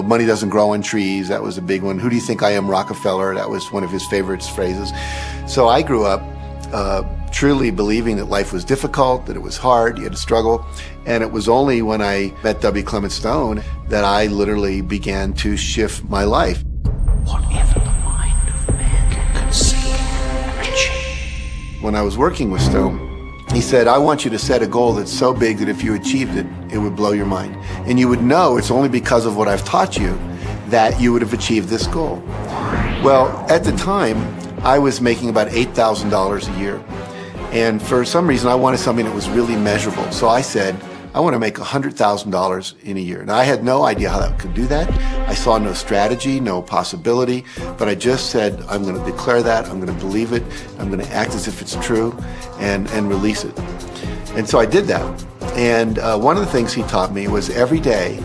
money doesn't grow on trees. That was a big one. Who do you think I am, Rockefeller? That was one of his favorite phrases. So I grew up truly believing that life was difficult, that it was hard, you had to struggle. And it was only when I met W. Clement Stone that I literally began to shift my life. Whatever the mind of man can conceive and achieve. When I was working with Stone, he said, I want you to set a goal that's so big that if you achieved it, it would blow your mind. And you would know it's only because of what I've taught you that you would have achieved this goal. Well, at the time, I was making about $8,000 a year. And for some reason, I wanted something that was really measurable. So I said, I want to make $100,000 in a year. And I had no idea how I could do that. I saw no strategy, no possibility, but I just said, I'm going to declare that, I'm going to believe it, I'm going to act as if it's true, and release it. And so I did that. And one of the things he taught me was every day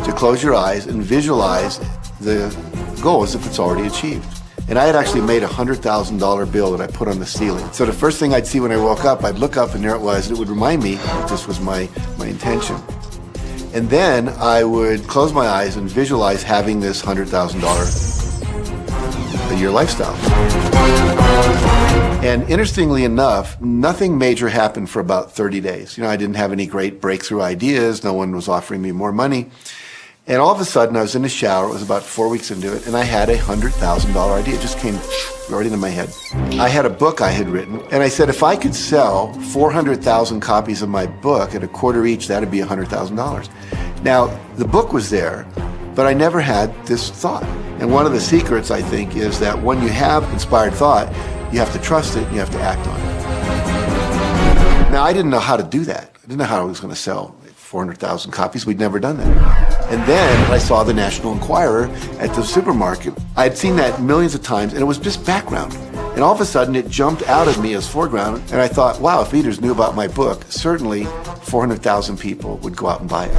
to close your eyes and visualize the goal as if it's already achieved. And I had actually made a $100,000 bill that I put on the ceiling. So the first thing I'd see when I woke up, I'd look up and there it was. It would remind me that this was my intention. And then I would close my eyes and visualize having this $100,000 a year lifestyle. And interestingly enough, nothing major happened for about 30 days. I didn't have any great breakthrough ideas. No one was offering me more money. And all of a sudden, I was in the shower. It was about 4 weeks into it, and I had a $100,000 idea. It just came right into my head. I had a book I had written, and I said, if I could sell 400,000 copies of my book at a quarter each, that'd be $100,000. Now, the book was there, but I never had this thought. And one of the secrets, I think, is that when you have inspired thought, you have to trust it and you have to act on it. Now, I didn't know how to do that. I didn't know how I was going to sell 400,000 copies. We'd never done that. And then I saw the National Enquirer at the supermarket. I had seen that millions of times, and it was just background. And all of a sudden, it jumped out of me as foreground, and I thought, wow, if readers knew about my book, certainly 400,000 people would go out and buy it.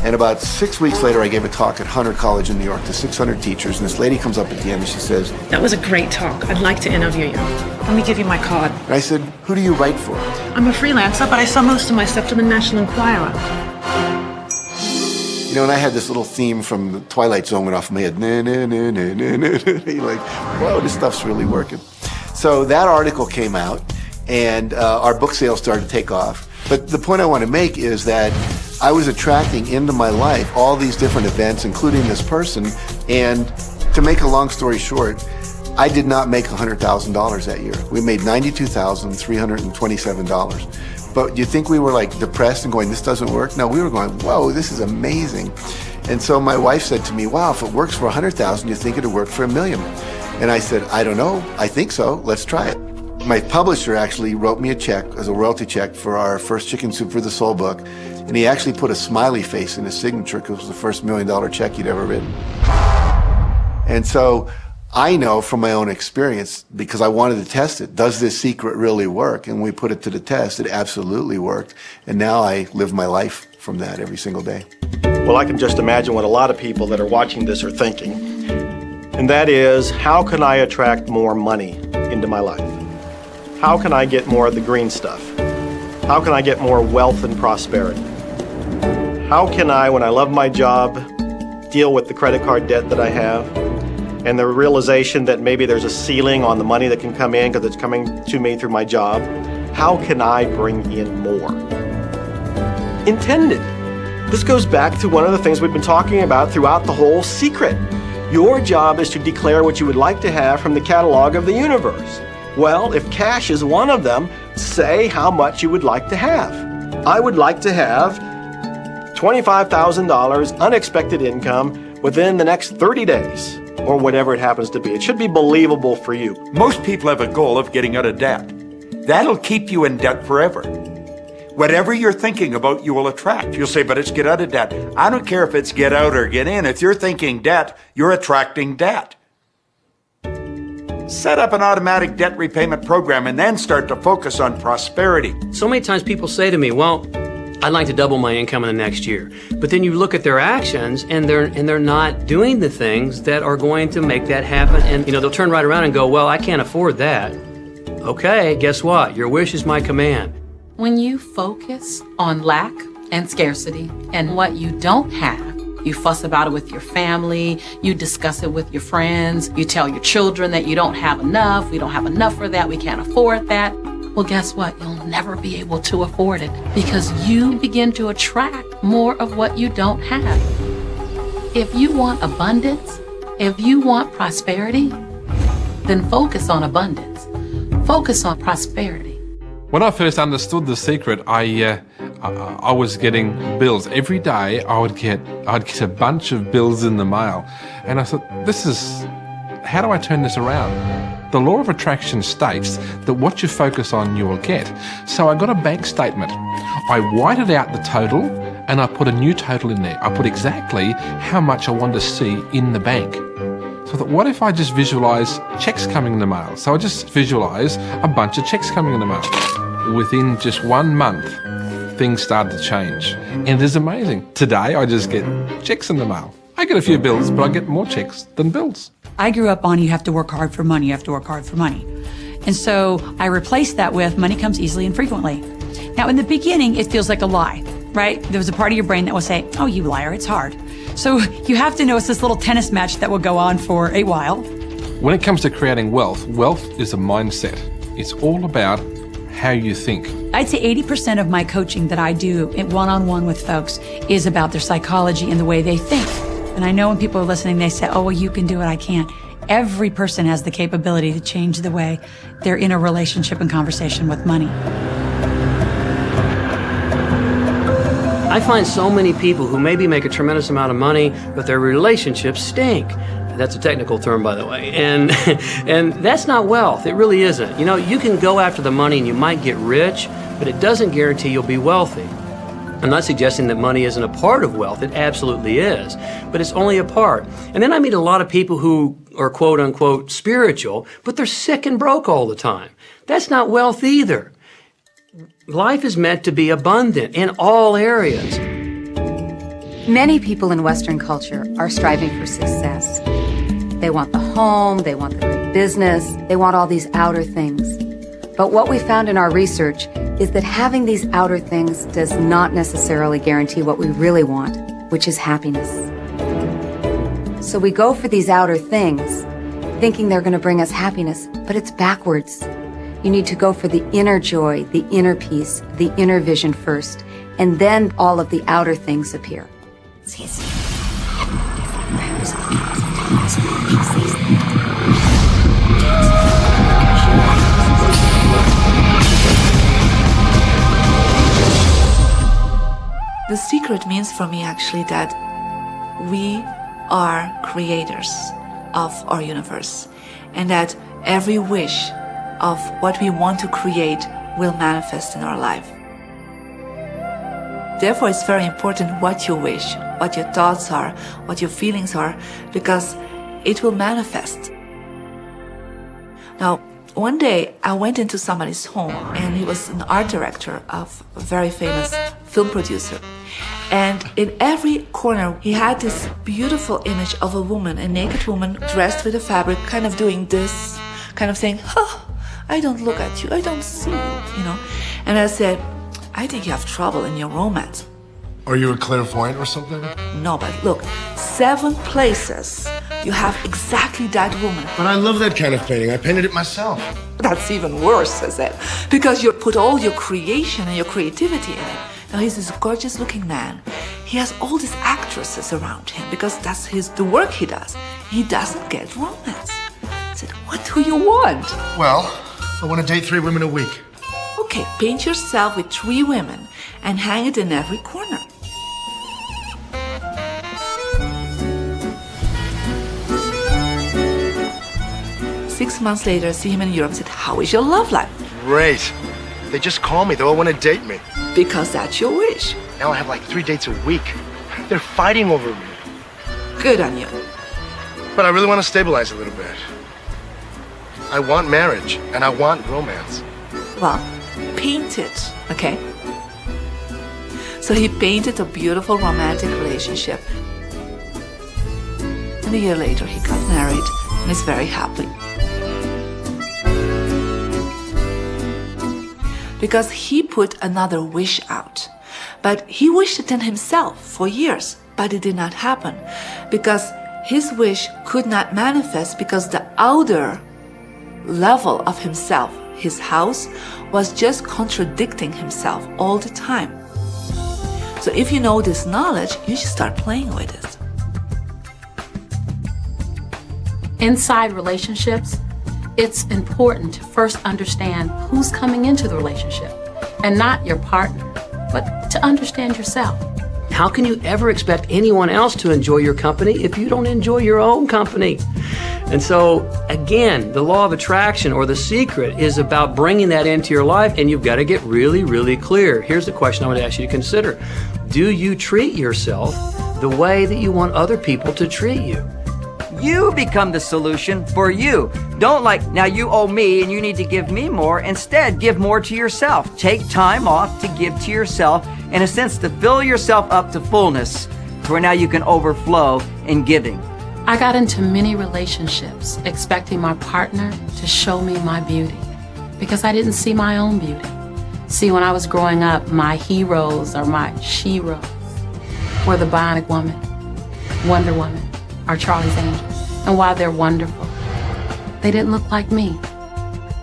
And about 6 weeks later, I gave a talk at Hunter College in New York to 600 teachers, and this lady comes up at the end and she says, that was a great talk. I'd like to interview you. Let me give you my card. And I said, who do you write for? I'm a freelancer, but I sell most of my stuff to the National Enquirer. And I had this little theme from the Twilight Zone went off in my head. You're like, whoa, this stuff's really working. So that article came out, and our book sales started to take off. But the point I want to make is that I was attracting into my life all these different events, including this person. And to make a long story short, I did not make $100,000 that year. We made $92,327. But do you think we were like depressed and going, this doesn't work? No, we were going, whoa, this is amazing. And so my wife said to me, wow, if it works for 100,000, you think it'll work for $1 million? And I said, I don't know. I think so. Let's try it. My publisher actually wrote me a check as a royalty check for our first Chicken Soup for the Soul book. And he actually put a smiley face in his signature because it was the first $1 million check he'd ever written. And so I know from my own experience, because I wanted to test it, does this secret really work? And we put it to the test. It absolutely worked. And now I live my life from that every single day. Well, I can just imagine what a lot of people that are watching this are thinking. And that is, how can I attract more money into my life? How can I get more of the green stuff? How can I get more wealth and prosperity? How can I, when I love my job, deal with the credit card debt that I have? And the realization that maybe there's a ceiling on the money that can come in because it's coming to me through my job. How can I bring in more? Intended. This goes back to one of the things we've been talking about throughout the whole secret. Your job is to declare what you would like to have from the catalog of the universe. Well, if cash is one of them, say how much you would like to have. I would like to have $25,000 unexpected income within the next 30 days, or whatever it happens to be. It should be believable for you. Most people have a goal of getting out of debt. That'll keep you in debt forever. Whatever you're thinking about, you will attract. You'll say, but it's get out of debt. I don't care if it's get out or get in. If you're thinking debt, you're attracting debt. Set up an automatic debt repayment program and then start to focus on prosperity. So many times people say to me, well, I'd like to double my income in the next year. But then you look at their actions and they're not doing the things that are going to make that happen. And they'll turn right around and go, well, I can't afford that. Okay, guess what? Your wish is my command. When you focus on lack and scarcity and what you don't have, you fuss about it with your family, you discuss it with your friends, you tell your children that you don't have enough, we don't have enough for that, we can't afford that. Well, guess what? You'll never be able to afford it because you begin to attract more of what you don't have. If you want abundance, if you want prosperity, then focus on abundance. Focus on prosperity. When I first understood the secret, I was getting bills every day. I'd get a bunch of bills in the mail, and I thought, how do I turn this around? The law of attraction states that what you focus on, you will get. So I got a bank statement. I whited out the total, and I put a new total in there. I put exactly how much I wanted to see in the bank. So I thought, what if I just visualize checks coming in the mail? So I just visualize a bunch of checks coming in the mail. Within just 1 month, things started to change. And it is amazing. Today, I just get checks in the mail. I get a few bills, but I get more checks than bills. I grew up on you have to work hard for money, you have to work hard for money. And so I replaced that with money comes easily and frequently. Now, in the beginning, it feels like a lie, right? There was a part of your brain that will say, oh, you liar, it's hard. So you have to know it's this little tennis match that will go on for a while. When it comes to creating wealth, wealth is a mindset. It's all about how you think. I'd say 80% of my coaching that I do one-on-one with folks is about their psychology and the way they think. And I know when people are listening, they say, oh, well, you can do it, I can't. Every person has the capability to change the way they're in a relationship and conversation with money. I find so many people who maybe make a tremendous amount of money, but their relationships stink. That's a technical term, by the way. And that's not wealth. It really isn't. You can go after the money and you might get rich, but it doesn't guarantee you'll be wealthy. I'm not suggesting that money isn't a part of wealth. It absolutely is. But it's only a part. And then I meet a lot of people who are quote unquote spiritual, but they're sick and broke all the time. That's not wealth either. Life is meant to be abundant in all areas. Many people in Western culture are striving for success. They want the home, they want the great business, they want all these outer things. But what we found in our research is that having these outer things does not necessarily guarantee what we really want, which is happiness. So we go for these outer things, thinking they're going to bring us happiness, but it's backwards. You need to go for the inner joy, the inner peace, the inner vision first, and then all of the outer things appear. The secret means for me actually that we are creators of our universe, and that every wish of what we want to create will manifest in our life. Therefore, it's very important what you wish, what your thoughts are, what your feelings are, because it will manifest. Now, one day I went into somebody's home, and he was an art director of a very famous film producer. And in every corner, he had this beautiful image of a woman, a naked woman dressed with a fabric, kind of doing this, kind of saying, oh, I don't look at you, I don't see you, And I said, I think you have trouble in your romance. Are you a clairvoyant or something? No, but look, 7 places you have exactly that woman. But I love that kind of painting. I painted it myself. That's even worse, I said, because you put all your creation and your creativity in it. Now, he's this gorgeous looking man. he has all these actresses around him because that's the work he does. He doesn't get romance. I said, what do you want? Well, I want to date 3 women a week. Okay, paint yourself with 3 women and hang it in every corner. Six months later, I see him in Europe and said, how is your love life? Great. They just call me. They all want to date me. Because that's your wish. Now I have like 3 dates a week. They're fighting over me. Good on you. But I really want to stabilize a little bit. I want marriage, and I want romance. Well, paint it, okay? So he painted a beautiful romantic relationship. And a year later, he got married and is very happy. Because he put another wish out. But he wished it in himself for years, but it did not happen. Because his wish could not manifest because the outer level of himself, his house, was just contradicting himself all the time. So if you know this knowledge, you should start playing with it. Inside relationships, it's important to first understand who's coming into the relationship, and not your partner, but to understand yourself. How can you ever expect anyone else to enjoy your company if you don't enjoy your own company? And so, again, the law of attraction, or the secret, is about bringing that into your life, and you've got to get really, really clear. Here's the question I would ask you to consider. Do you treat yourself the way that you want other people to treat you? You become the solution for you. Don't now you owe me and you need to give me more. Instead, give more to yourself. Take time off to give to yourself, in a sense, to fill yourself up to fullness, to where now you can overflow in giving. I got into many relationships expecting my partner to show me my beauty because I didn't see my own beauty. See, when I was growing up, my heroes or my she-ros were the Bionic Woman, Wonder Woman, or Charlie's Angels. And while they're wonderful, they didn't look like me.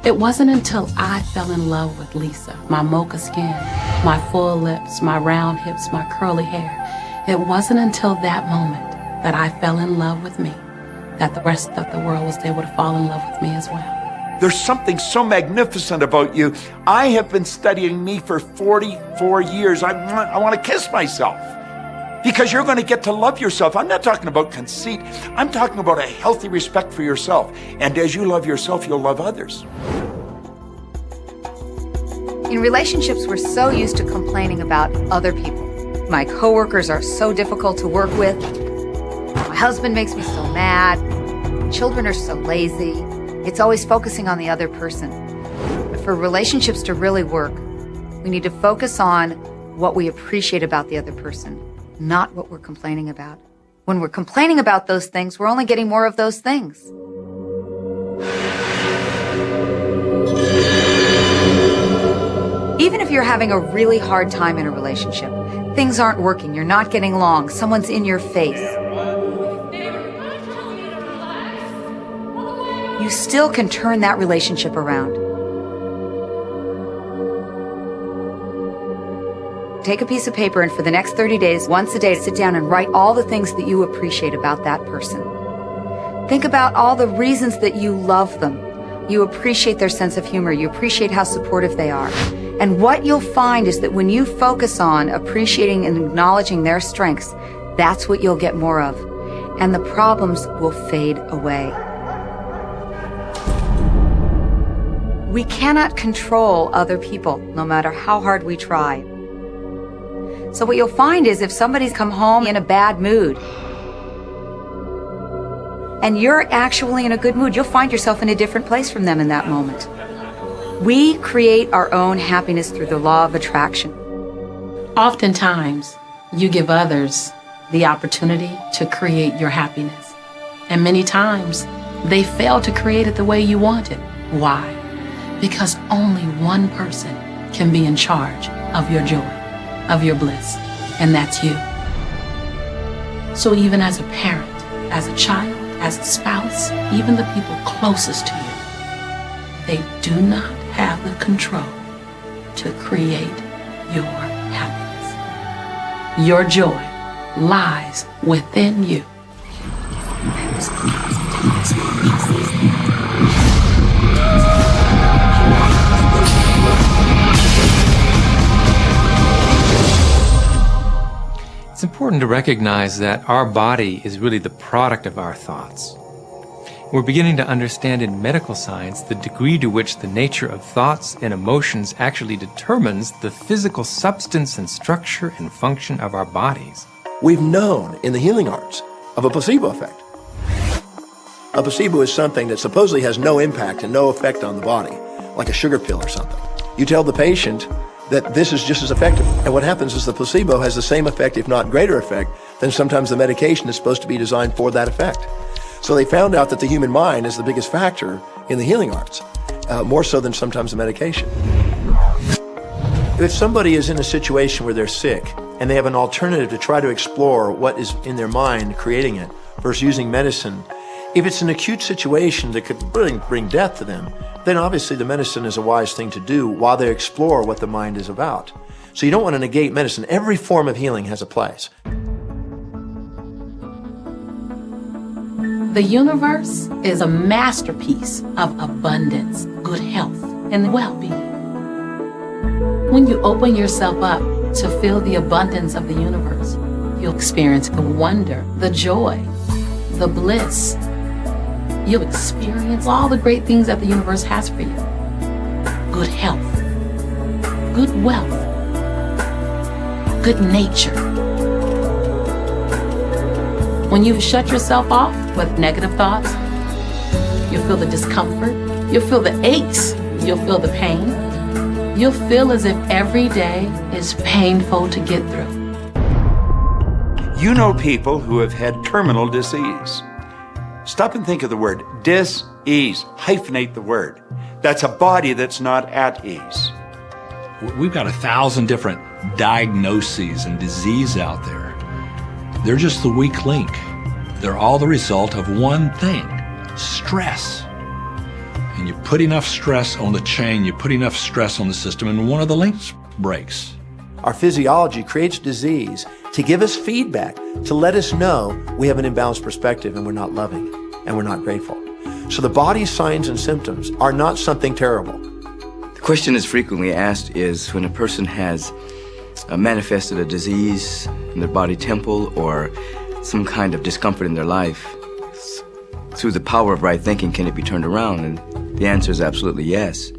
It wasn't until I fell in love with Lisa, my mocha skin, my full lips, my round hips, my curly hair. It wasn't until that moment that I fell in love with me that the rest of the world was able to fall in love with me as well. There's something so magnificent about you. I have been studying me for 44 years. I want to kiss myself. Because you're going to get to love yourself. I'm not talking about conceit. I'm talking about a healthy respect for yourself. And as you love yourself, you'll love others. In relationships, we're so used to complaining about other people. My coworkers are so difficult to work with. My husband makes me so mad. Children are so lazy. It's always focusing on the other person. But for relationships to really work, we need to focus on what we appreciate about the other person, not what we're complaining about. When we're complaining about those things, we're only getting more of those things. Even if you're having a really hard time in a relationship, things aren't working, you're not getting along, someone's in your face, you still can turn that relationship around. Take a piece of paper and for the next 30 days, once a day, sit down and write all the things that you appreciate about that person. Think about all the reasons that you love them. You appreciate their sense of humor. You appreciate how supportive they are. And what you'll find is that when you focus on appreciating and acknowledging their strengths, that's what you'll get more of. And the problems will fade away. We cannot control other people, no matter how hard we try. So what you'll find is if somebody's come home in a bad mood and you're actually in a good mood, you'll find yourself in a different place from them in that moment. We create our own happiness through the law of attraction. Oftentimes, you give others the opportunity to create your happiness. And many times, they fail to create it the way you want it. Why? Because only one person can be in charge of your joy, of your bliss, and that's you. So even as a parent, as a child, as a spouse, even the people closest to you, they do not have the control to create your happiness. Your joy lies within you. It's important to recognize that our body is really the product of our thoughts. We're beginning to understand in medical science the degree to which the nature of thoughts and emotions actually determines the physical substance and structure and function of our bodies. We've known in the healing arts of a placebo effect. A placebo is something that supposedly has no impact and no effect on the body, like a sugar pill or something. You tell the patient that this is just as effective. And what happens is the placebo has the same effect, if not greater effect, than sometimes the medication is supposed to be designed for that effect. So they found out that the human mind is the biggest factor in the healing arts, more so than sometimes the medication. If somebody is in a situation where they're sick and they have an alternative to try to explore what is in their mind creating it versus using medicine, if it's an acute situation that could really bring death to them, then obviously the medicine is a wise thing to do while they explore what the mind is about. So you don't want to negate medicine. Every form of healing has a place. The universe is a masterpiece of abundance, good health, and well-being. When you open yourself up to feel the abundance of the universe, you'll experience the wonder, the joy, the bliss. You'll experience all the great things that the universe has for you. Good health, good wealth, good nature. When you shut yourself off with negative thoughts, you'll feel the discomfort, you'll feel the aches, you'll feel the pain. You'll feel as if every day is painful to get through. You know people who have had terminal disease. Stop and think of the word dis-ease. Hyphenate the word. That's a body that's not at ease. We've got 1,000 different diagnoses and disease out there. They're just the weak link. They're all the result of one thing, stress. And you put enough stress on the chain, you put enough stress on the system, and one of the links breaks. Our physiology creates disease to give us feedback, to let us know we have an imbalanced perspective and we're not loving and we're not grateful. So the body's signs and symptoms are not something terrible. The question that's frequently asked is when a person has manifested a disease in their body temple or some kind of discomfort in their life, through the power of right thinking, can it be turned around? And the answer is absolutely yes.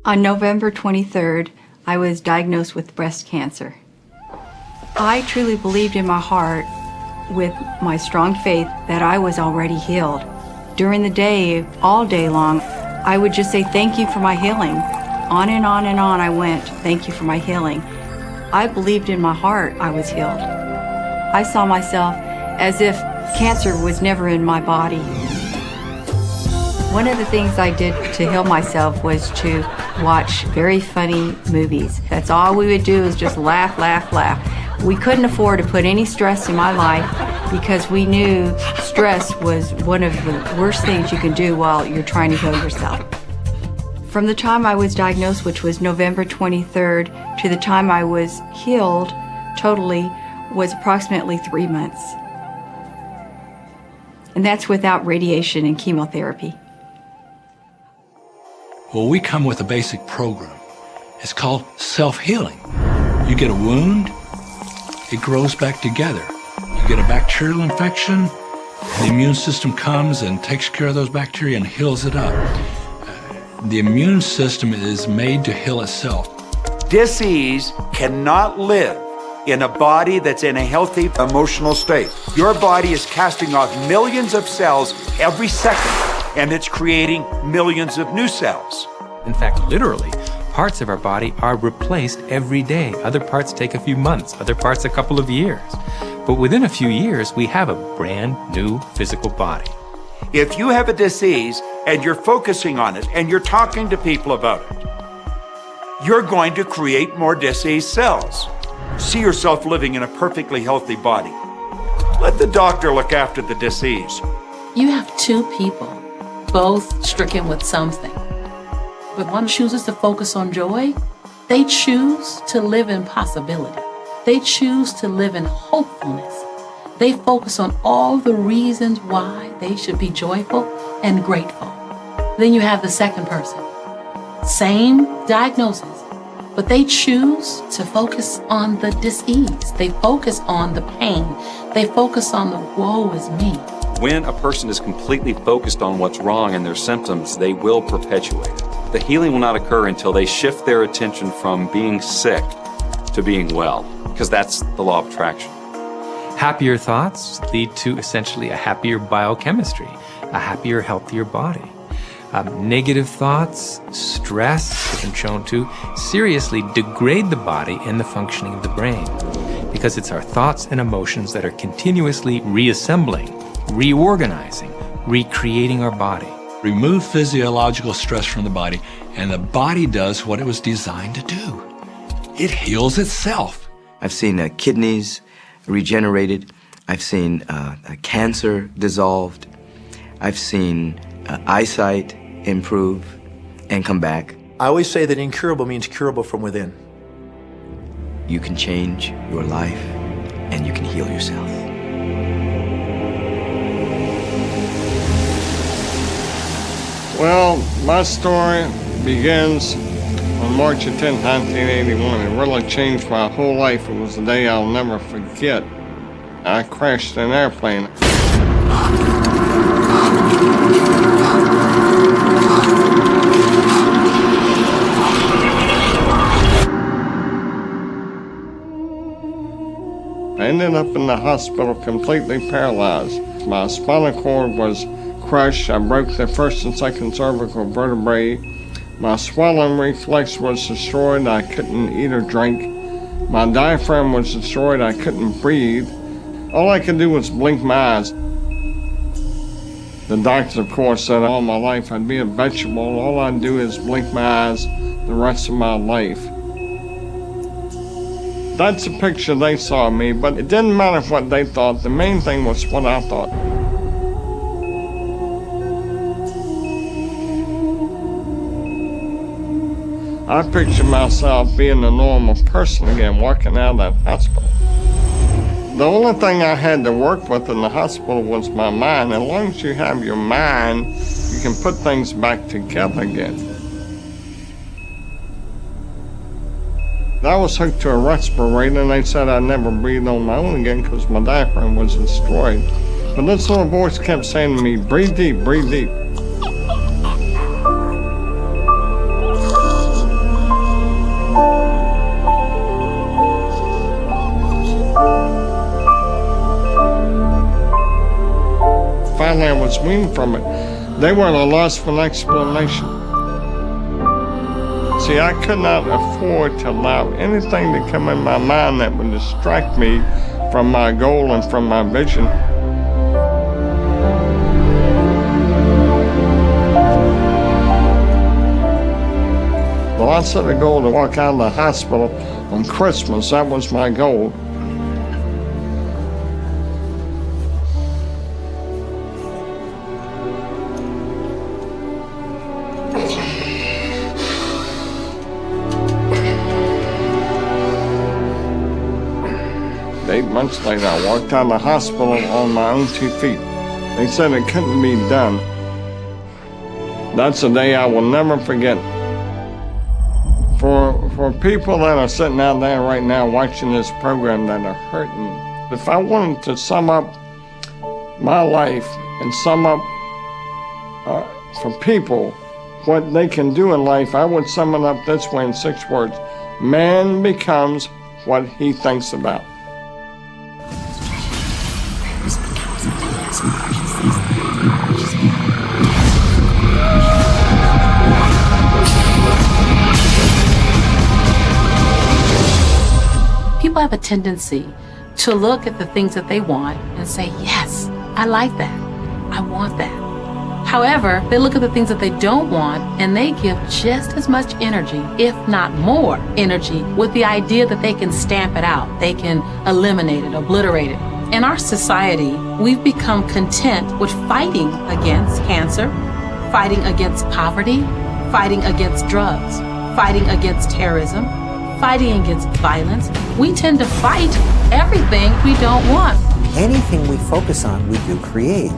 On November 23rd, I was diagnosed with breast cancer. I truly believed in my heart, with my strong faith, that I was already healed. During the day, all day long, I would just say, thank you for my healing. On and on and on I went, thank you for my healing. I believed in my heart I was healed. I saw myself as if cancer was never in my body. One of the things I did to heal myself was to watch very funny movies. That's all we would do, is just laugh, laugh, laugh. We couldn't afford to put any stress in my life because we knew stress was one of the worst things you can do while you're trying to heal yourself. From the time I was diagnosed, which was November 23rd, to the time I was healed totally was approximately 3 months. And that's without radiation and chemotherapy. Well, we come with a basic program. It's called self-healing. You get a wound, it grows back together. You get a bacterial infection, the immune system comes and takes care of those bacteria and heals it up. The immune system is made to heal itself. Dis-ease cannot live in a body that's in a healthy emotional state. Your body is casting off millions of cells every second, and it's creating millions of new cells. In fact, literally, parts of our body are replaced every day. Other parts take a few months, other parts a couple of years. But within a few years, we have a brand new physical body. If you have a disease and you're focusing on it and you're talking to people about it, you're going to create more disease cells. See yourself living in a perfectly healthy body. Let the doctor look after the disease. You have two people, both stricken with something. But one chooses to focus on joy. They choose to live in possibility. They choose to live in hopefulness. They focus on all the reasons why they should be joyful and grateful. Then you have the second person. Same diagnosis, but they choose to focus on the dis-ease. They focus on the pain. They focus on the woe is me. When a person is completely focused on what's wrong and their symptoms, they will perpetuate it. The healing will not occur until they shift their attention from being sick to being well, because that's the law of attraction. Happier thoughts lead to essentially a happier biochemistry, a happier, healthier body. Negative thoughts, stress, has been shown to seriously degrade the body and the functioning of the brain, because it's our thoughts and emotions that are continuously reassembling, reorganizing, recreating our body. Remove physiological stress from the body, and the body does what it was designed to do. It heals itself. I've seen kidneys regenerated. I've seen cancer dissolved. I've seen eyesight improve and come back. I always say that incurable means curable from within. You can change your life and you can heal yourself. Well, my story begins on March 10, 1981. It really changed my whole life. It was a day I'll never forget. I crashed an airplane. I ended up in the hospital completely paralyzed. My spinal cord was crushed. I broke the first and second cervical vertebrae. My swallowing reflex was destroyed. I couldn't eat or drink. My diaphragm was destroyed. I couldn't breathe. All I could do was blink my eyes. The doctor, of course, said all my life I'd be a vegetable. All I'd do is blink my eyes the rest of my life. That's the picture they saw of me, but it didn't matter what they thought. The main thing was what I thought. I pictured myself being a normal person again, walking out of that hospital. The only thing I had to work with in the hospital was my mind. As long as you have your mind, you can put things back together again. I was hooked to a respirator, and they said I'd never breathe on my own again because my diaphragm was destroyed. But this little voice kept saying to me, breathe deep, breathe deep. Finally, I was weaned from it. They were at a loss for an explanation. See, I could not afford to allow anything to come in my mind that would distract me from my goal and from my vision. Well, I set a goal to walk out of the hospital on Christmas. That was my goal. Months later, I walked out of the hospital on my own 2 feet. They said it couldn't be done. That's a day I will never forget. For people that are sitting out there right now watching this program that are hurting, if I wanted to sum up my life and sum up for people what they can do in life, I would sum it up this way in 6 words. Man becomes what he thinks about. People have a tendency to look at the things that they want and say, yes, I like that. I want that. However, they look at the things that they don't want and they give just as much energy, if not more energy, with the idea that they can stamp it out. They can eliminate it, obliterate it. In our society, we've become content with fighting against cancer, fighting against poverty, fighting against drugs, fighting against terrorism, fighting against violence. We tend to fight everything we don't want. Anything we focus on, we do create.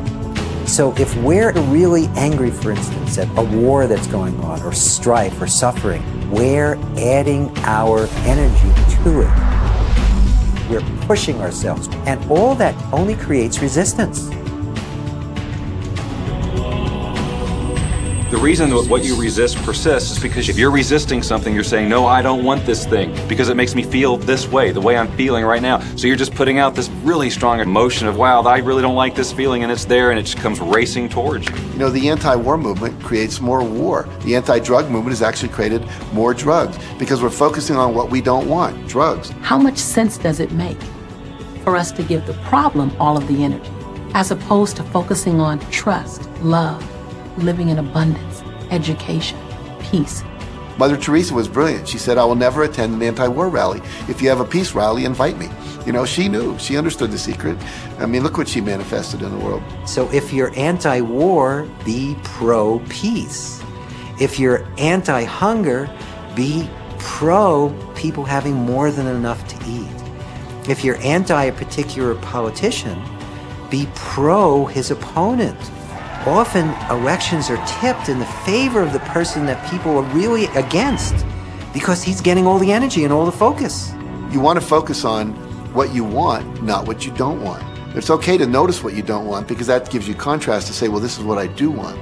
So if we're really angry, for instance, at a war that's going on, or strife, or suffering, we're adding our energy to it. We're pushing ourselves, and all that only creates resistance. The reason that what you resist persists is because if you're resisting something, you're saying, no, I don't want this thing because it makes me feel this way, the way I'm feeling right now. So you're just putting out this really strong emotion of, wow, I really don't like this feeling, and it's there, and it just comes racing towards you. You know, the anti-war movement creates more war. The anti-drug movement has actually created more drugs because we're focusing on what we don't want, drugs. How much sense does it make for us to give the problem all of the energy, as opposed to focusing on trust, love, living in abundance, education, peace? Mother Teresa was brilliant. She said, I will never attend an anti-war rally. If you have a peace rally, invite me. You know, she knew. She understood the secret. I mean, look what she manifested in the world. So if you're anti-war, be pro-peace. If you're anti-hunger, be pro-people having more than enough to eat. If you're anti a particular politician, be pro his opponent. Often elections are tipped in the favor of the person that people are really against because he's getting all the energy and all the focus. You want to focus on what you want, not what you don't want. It's okay to notice what you don't want because that gives you contrast to say, well, this is what I do want.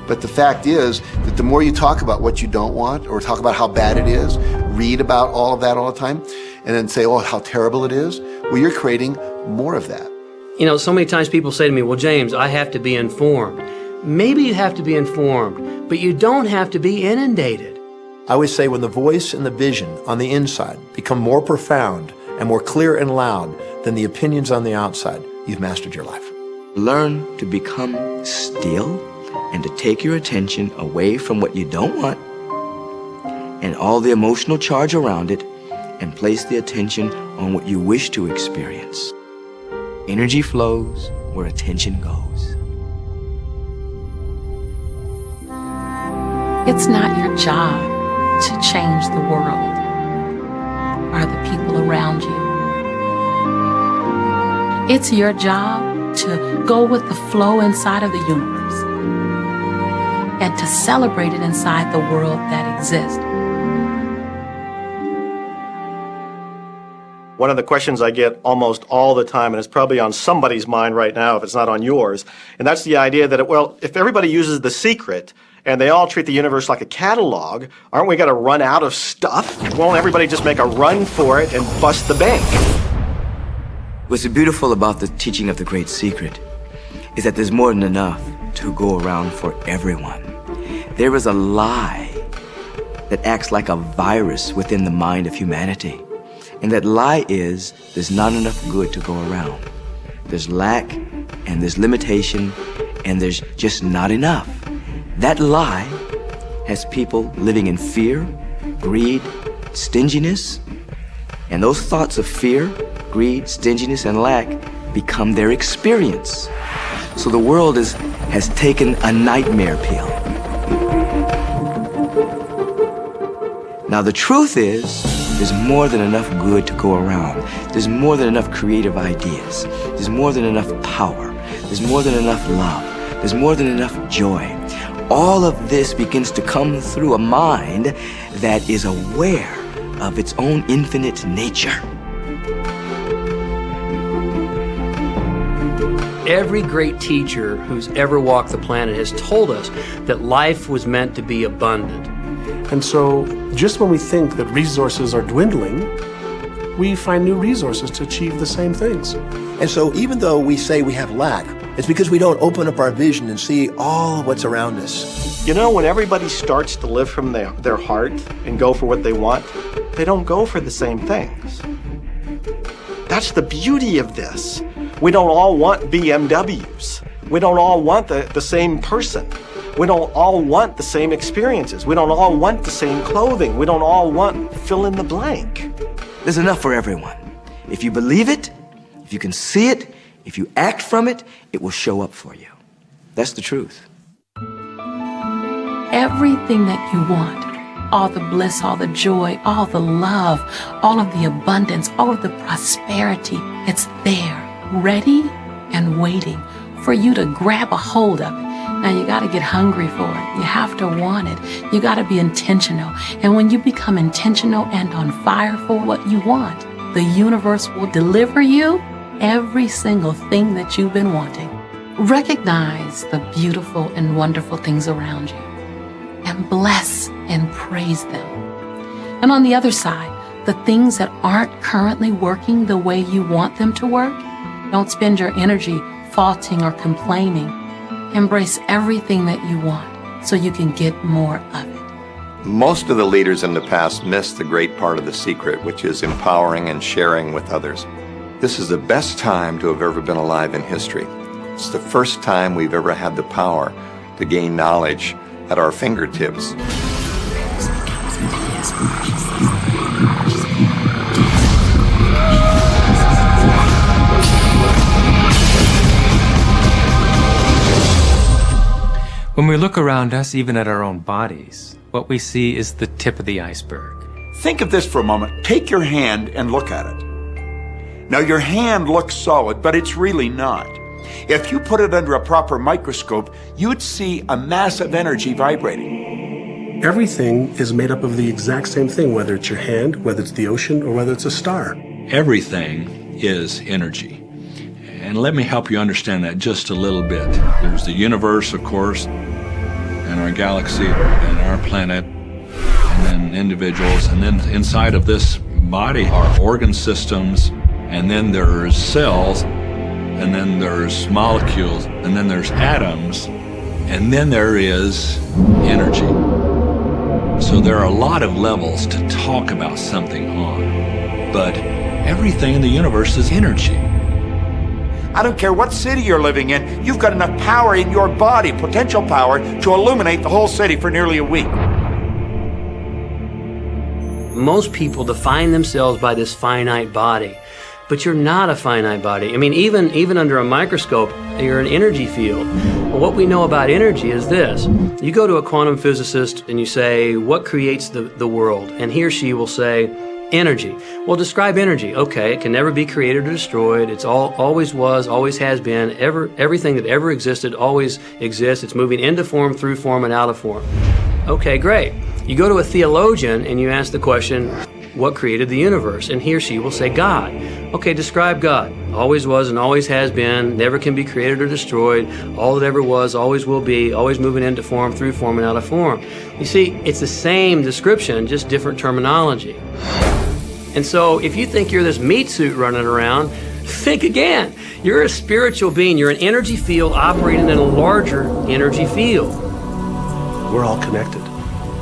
But the fact is that the more you talk about what you don't want or talk about how bad it is, read about all of that all the time, and then say, oh, how terrible it is, well, you're creating more of that. You know, so many times people say to me, well, James, I have to be informed. Maybe you have to be informed, but you don't have to be inundated. I always say when the voice and the vision on the inside become more profound and more clear and loud than the opinions on the outside, you've mastered your life. Learn to become still and to take your attention away from what you don't want and all the emotional charge around it and place the attention on what you wish to experience. Energy flows where attention goes. It's not your job to change the world or the people around you. It's your job to go with the flow inside of the universe and to celebrate it inside the world that exists. One of the questions I get almost all the time, and it's probably on somebody's mind right now if it's not on yours, and that's the idea that, well, if everybody uses The Secret and they all treat the universe like a catalog, aren't we going to run out of stuff? Won't everybody just make a run for it and bust the bank? What's beautiful about the teaching of the Great Secret is that there's more than enough to go around for everyone. There is a lie that acts like a virus within the mind of humanity. And that lie is there's not enough good to go around. There's lack, and there's limitation, and there's just not enough. That lie has people living in fear, greed, stinginess, and those thoughts of fear, greed, stinginess, and lack become their experience. So the world has taken a nightmare pill. Now the truth is, there's more than enough good to go around. There's more than enough creative ideas. There's more than enough power. There's more than enough love. There's more than enough joy. All of this begins to come through a mind that is aware of its own infinite nature. Every great teacher who's ever walked the planet has told us that life was meant to be abundant. And so just when we think that resources are dwindling, we find new resources to achieve the same things. And so even though we say we have lack, it's because we don't open up our vision and see all of what's around us. You know, when everybody starts to live from their heart and go for what they want, they don't go for the same things. That's the beauty of this. We don't all want BMWs. We don't all want the same person. We don't all want the same experiences. We don't all want the same clothing. We don't all want fill in the blank. There's enough for everyone. If you believe it, if you can see it, if you act from it, it will show up for you. That's the truth. Everything that you want all the bliss, all the joy, all the love, all of the abundance, all of the prosperity. It's there, ready and waiting for you to grab a hold of it. Now you got to get hungry for it. You have to want it. You got to be intentional. And when you become intentional and on fire for what you want, the universe will deliver you every single thing that you've been wanting. Recognize the beautiful and wonderful things around you and bless and praise them. And on the other side, the things that aren't currently working the way you want them to work, don't spend your energy faulting or complaining. Embrace everything that you want so you can get more of it. Most of the leaders in the past missed the great part of the secret, which is empowering and sharing with others. This is the best time to have ever been alive in history. It's the first time we've ever had the power to gain knowledge at our fingertips. When we look around us, even at our own bodies, what we see is the tip of the iceberg. Think of this for a moment. Take your hand and look at it. Now, your hand looks solid, but it's really not. If you put it under a proper microscope, you'd see a mass of energy vibrating. Everything is made up of the exact same thing, whether it's your hand, whether it's the ocean, or whether it's a star. Everything is energy. And let me help you understand that just a little bit. There's the universe, of course, and our galaxy, and our planet, and then individuals, and then inside of this body are organ systems, and then there's cells, and then there's molecules, and then there's atoms, and then there is energy. So there are a lot of levels to talk about something on, but everything in the universe is energy. I don't care what city you're living in, you've got enough power in your body, potential power, to illuminate the whole city for nearly a week. Most people define themselves by this finite body, but you're not a finite body. I mean, even under a microscope, you're an energy field. Well, what we know about energy is this. You go to a quantum physicist and you say, what creates the world? And he or she will say, energy. Well, describe energy. Okay, it can never be created or destroyed. It's always was, always has been. Everything that ever existed always exists. It's moving into form, through form, and out of form. Okay, great. You go to a theologian and you ask the question, what created the universe? And he or she will say God. Okay, describe God. Always was and always has been, never can be created or destroyed, all that ever was, always will be, always moving into form, through form, and out of form. You see, it's the same description, just different terminology. And so if you think you're this meat suit running around, think again. You're a spiritual being. You're an energy field operating in a larger energy field. We're all connected.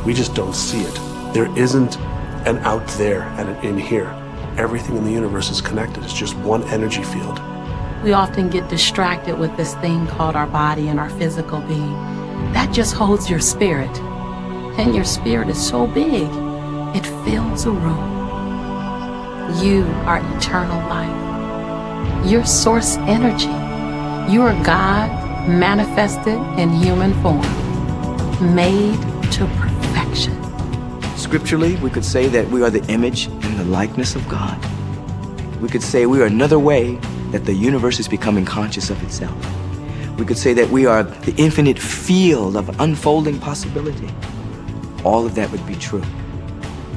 We just don't see it. There isn't an out there and an in here. Everything in the universe is connected. It's just one energy field. We often get distracted with this thing called our body and our physical being. That just holds your spirit. And your spirit is so big, it fills a room. You are eternal life. You're source energy. You are God manifested in human form, made to perfection. Scripturally, we could say that we are the image and the likeness of God. We could say we are another way that the universe is becoming conscious of itself. We could say that we are the infinite field of unfolding possibility. All of that would be true.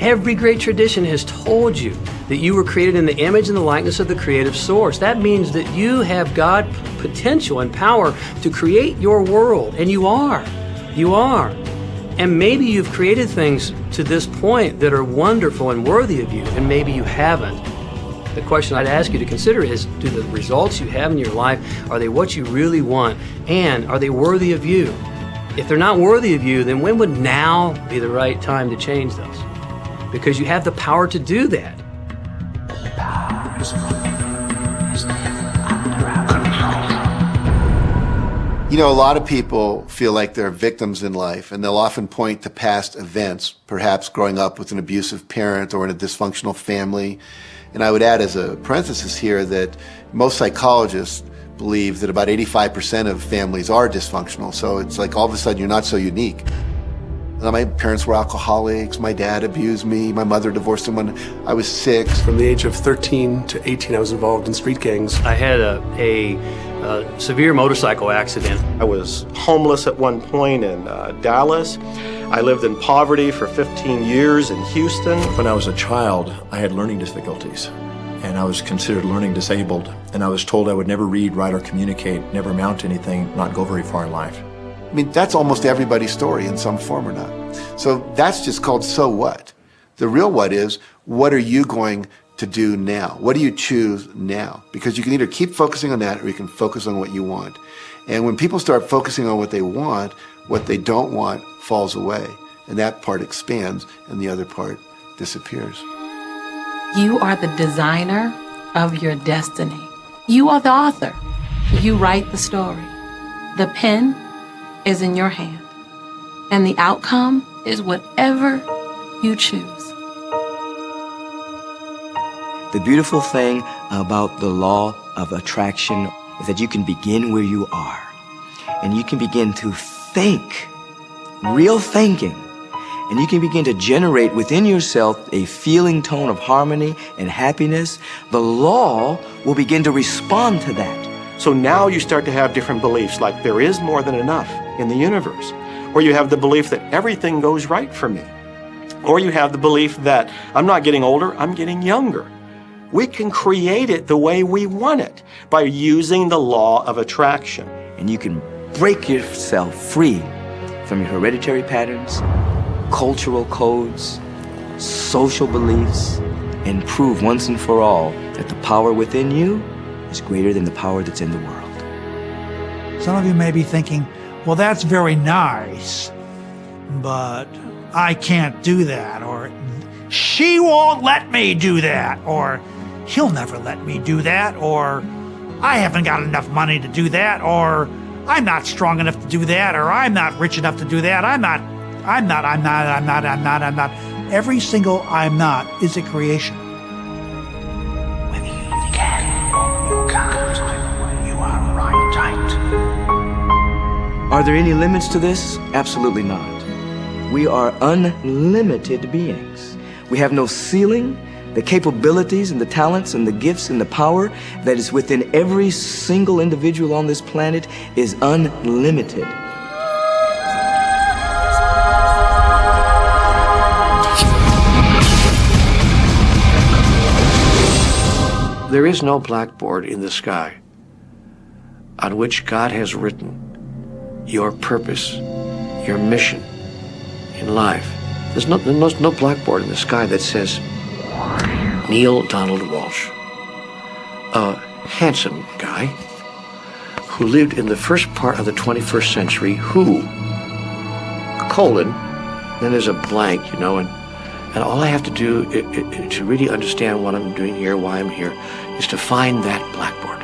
Every great tradition has told you that you were created in the image and the likeness of the creative source. That means that you have God potential and power to create your world, and you are. You are. And maybe you've created things to this point that are wonderful and worthy of you, and maybe you haven't. The question I'd ask you to consider is, do the results you have in your life, are they what you really want? And are they worthy of you? If they're not worthy of you, then when would now be the right time to change those? Because you have the power to do that. You know, a lot of people feel like they're victims in life, and they'll often point to past events, perhaps growing up with an abusive parent or in a dysfunctional family. And I would add as a parenthesis here that most psychologists believe that about 85% of families are dysfunctional. So it's like all of a sudden you're not so unique. My parents were alcoholics. My dad abused me. My mother divorced him when I was 6. From the age of 13 to 18, I was involved in street gangs. I had a severe motorcycle accident. I was homeless at one point in Dallas. I lived in poverty for 15 years in Houston. When I was a child, I had learning difficulties, and I was considered learning disabled, and I was told I would never read, write, or communicate, never amount to anything, not go very far in life. I mean, that's almost everybody's story in some form or not. So that's just called so what. The real what is, what are you going to do now? What do you choose now? Because you can either keep focusing on that or you can focus on what you want. And when people start focusing on what they want, what they don't want falls away. And that part expands and the other part disappears. You are the designer of your destiny. You are the author. You write the story. The pen is in your hand, and the outcome is whatever you choose. The beautiful thing about the law of attraction is that you can begin where you are, and you can begin to think, real thinking, and you can begin to generate within yourself a feeling tone of harmony and happiness. The law will begin to respond to that. So now you start to have different beliefs, like there is more than enough in the universe. Or you have the belief that everything goes right for me. Or you have the belief that I'm not getting older, I'm getting younger. We can create it the way we want it by using the law of attraction. And you can break yourself free from your hereditary patterns, cultural codes, social beliefs, and prove once and for all that the power within you is greater than the power that's in the world. Some of you may be thinking, well, that's very nice, but I can't do that, or she won't let me do that, or he'll never let me do that, or I haven't got enough money to do that, or I'm not strong enough to do that, or I'm not rich enough to do that, I'm not. Every single I'm not is a creation. Whether you can or you can't, you are right tight. Are there any limits to this? Absolutely not. We are unlimited beings. We have no ceiling. The capabilities and the talents and the gifts and the power that is within every single individual on this planet is unlimited. There is no blackboard in the sky on which God has written your purpose, your mission in life. There's no blackboard in the sky that says Neil Donald Walsh, a handsome guy who lived in the first part of the 21st century, who, then there's a blank, and all I have to do to really understand what I'm doing here, why I'm here, is to find that blackboard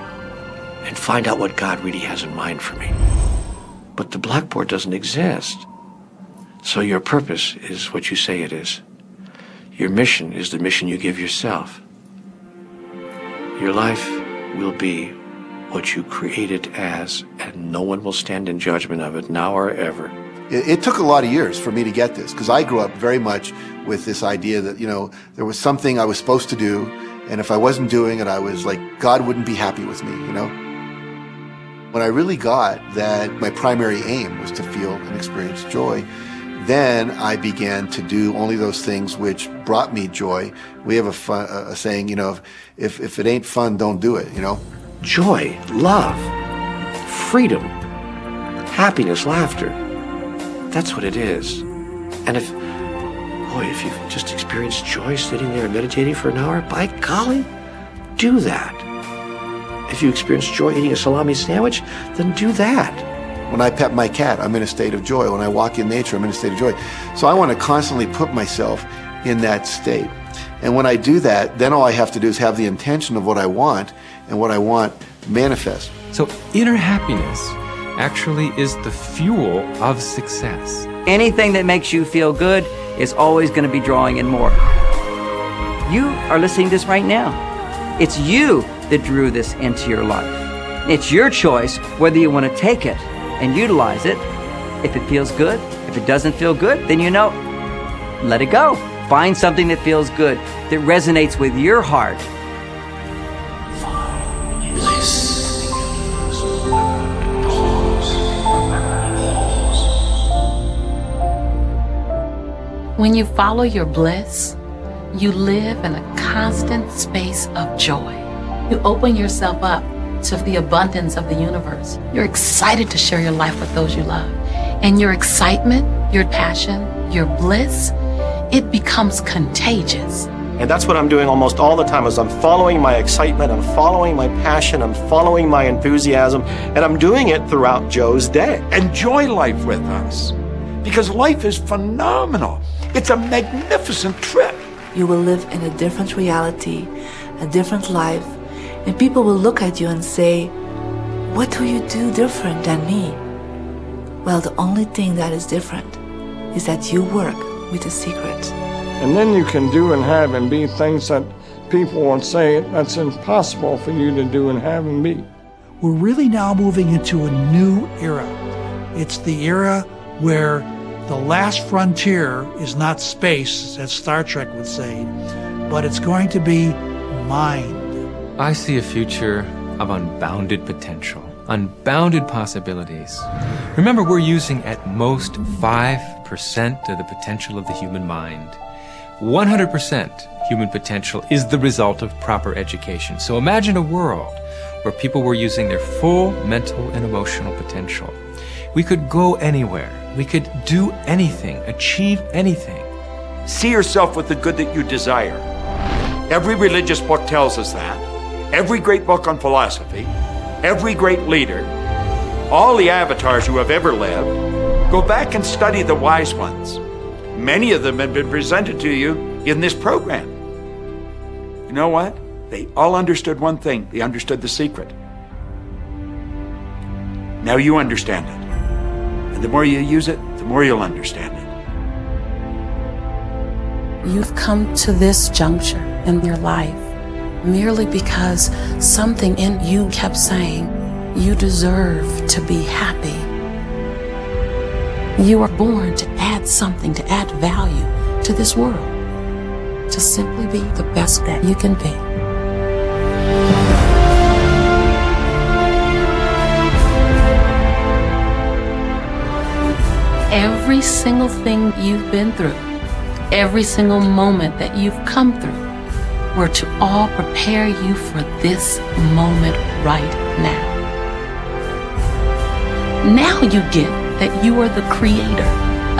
and find out what God really has in mind for me. But the blackboard doesn't exist. So your purpose is what you say it is. Your mission is the mission you give yourself. Your life will be what you create it as, and no one will stand in judgment of it now or ever. It took a lot of years for me to get this, because I grew up very much with this idea that, there was something I was supposed to do, and if I wasn't doing it, I was like, God wouldn't be happy with me, When I really got that my primary aim was to feel and experience joy, then I began to do only those things which brought me joy. We have a saying, if it ain't fun, don't do it, Joy, love, freedom, happiness, laughter. That's what it is. And if you've just experienced joy sitting there and meditating for an hour, by golly, do that. If you experience joy eating a salami sandwich, then do that. When I pet my cat, I'm in a state of joy. When I walk in nature, I'm in a state of joy. So I want to constantly put myself in that state. And when I do that, then all I have to do is have the intention of what I want, and what I want manifest. So inner happiness actually is the fuel of success. Anything that makes you feel good is always going to be drawing in more. You are listening to this right now. It's you that drew this into your life. It's your choice whether you want to take it and utilize it. If it feels good, if If it doesn't feel good, then let it go. Find something that feels good, that resonates with your heart. When you follow your bliss, you live in a constant space of joy. You open yourself up to the abundance of the universe. You're excited to share your life with those you love. And your excitement, your passion, your bliss, it becomes contagious. And that's what I'm doing almost all the time is I'm following my excitement, I'm following my passion, I'm following my enthusiasm, and I'm doing it throughout Joe's day. Enjoy life with us, because life is phenomenal. It's a magnificent trip. You will live in a different reality, a different life, and people will look at you and say, what do you do different than me? Well, the only thing that is different is that you work with a secret. And then you can do and have and be things that people will say that's impossible for you to do and have and be. We're really now moving into a new era. It's the era where the last frontier is not space, as Star Trek would say, but it's going to be mind. I see a future of unbounded potential, unbounded possibilities. Remember, we're using at most 5% of the potential of the human mind. 100% human potential is the result of proper education. So imagine a world where people were using their full mental and emotional potential. We could go anywhere. We could do anything, achieve anything. See yourself with the good that you desire. Every religious book tells us that. Every great book on philosophy, every great leader, all the avatars who have ever lived, go back and study the wise ones. Many of them have been presented to you in this program. You know what? They all understood one thing. They understood the secret. Now you understand it. And the more you use it, the more you'll understand it. You've come to this juncture in your life merely because something in you kept saying, you deserve to be happy. You are born to add something, to add value to this world, to simply be the best that you can be. Every single thing you've been through, every single moment that you've come through, were to all prepare you for this moment right now. Now you get that you are the creator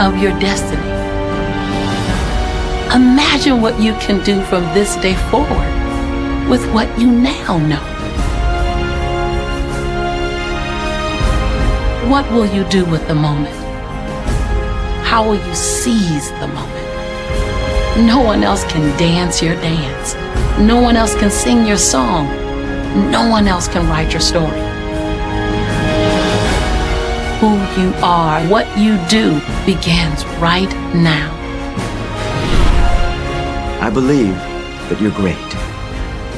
of your destiny. Imagine what you can do from this day forward with what you now know. What will you do with the moment? How will you seize the moment? No one else can dance your dance. No one else can sing your song. No one else can write your story. Who you are, what you do, begins right now. I believe that you're great,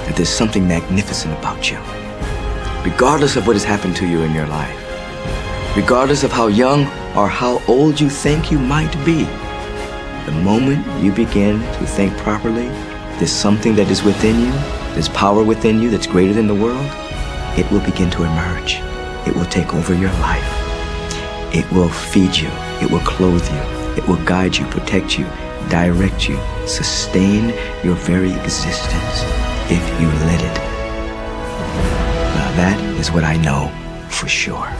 that there's something magnificent about you. Regardless of what has happened to you in your life, regardless of how young or how old you think you might be, the moment you begin to think properly, there's something that is within you, there's power within you that's greater than the world, it will begin to emerge. It will take over your life. It will feed you. It will clothe you. It will guide you, protect you, direct you, sustain your very existence if you let it. Now that is what I know for sure.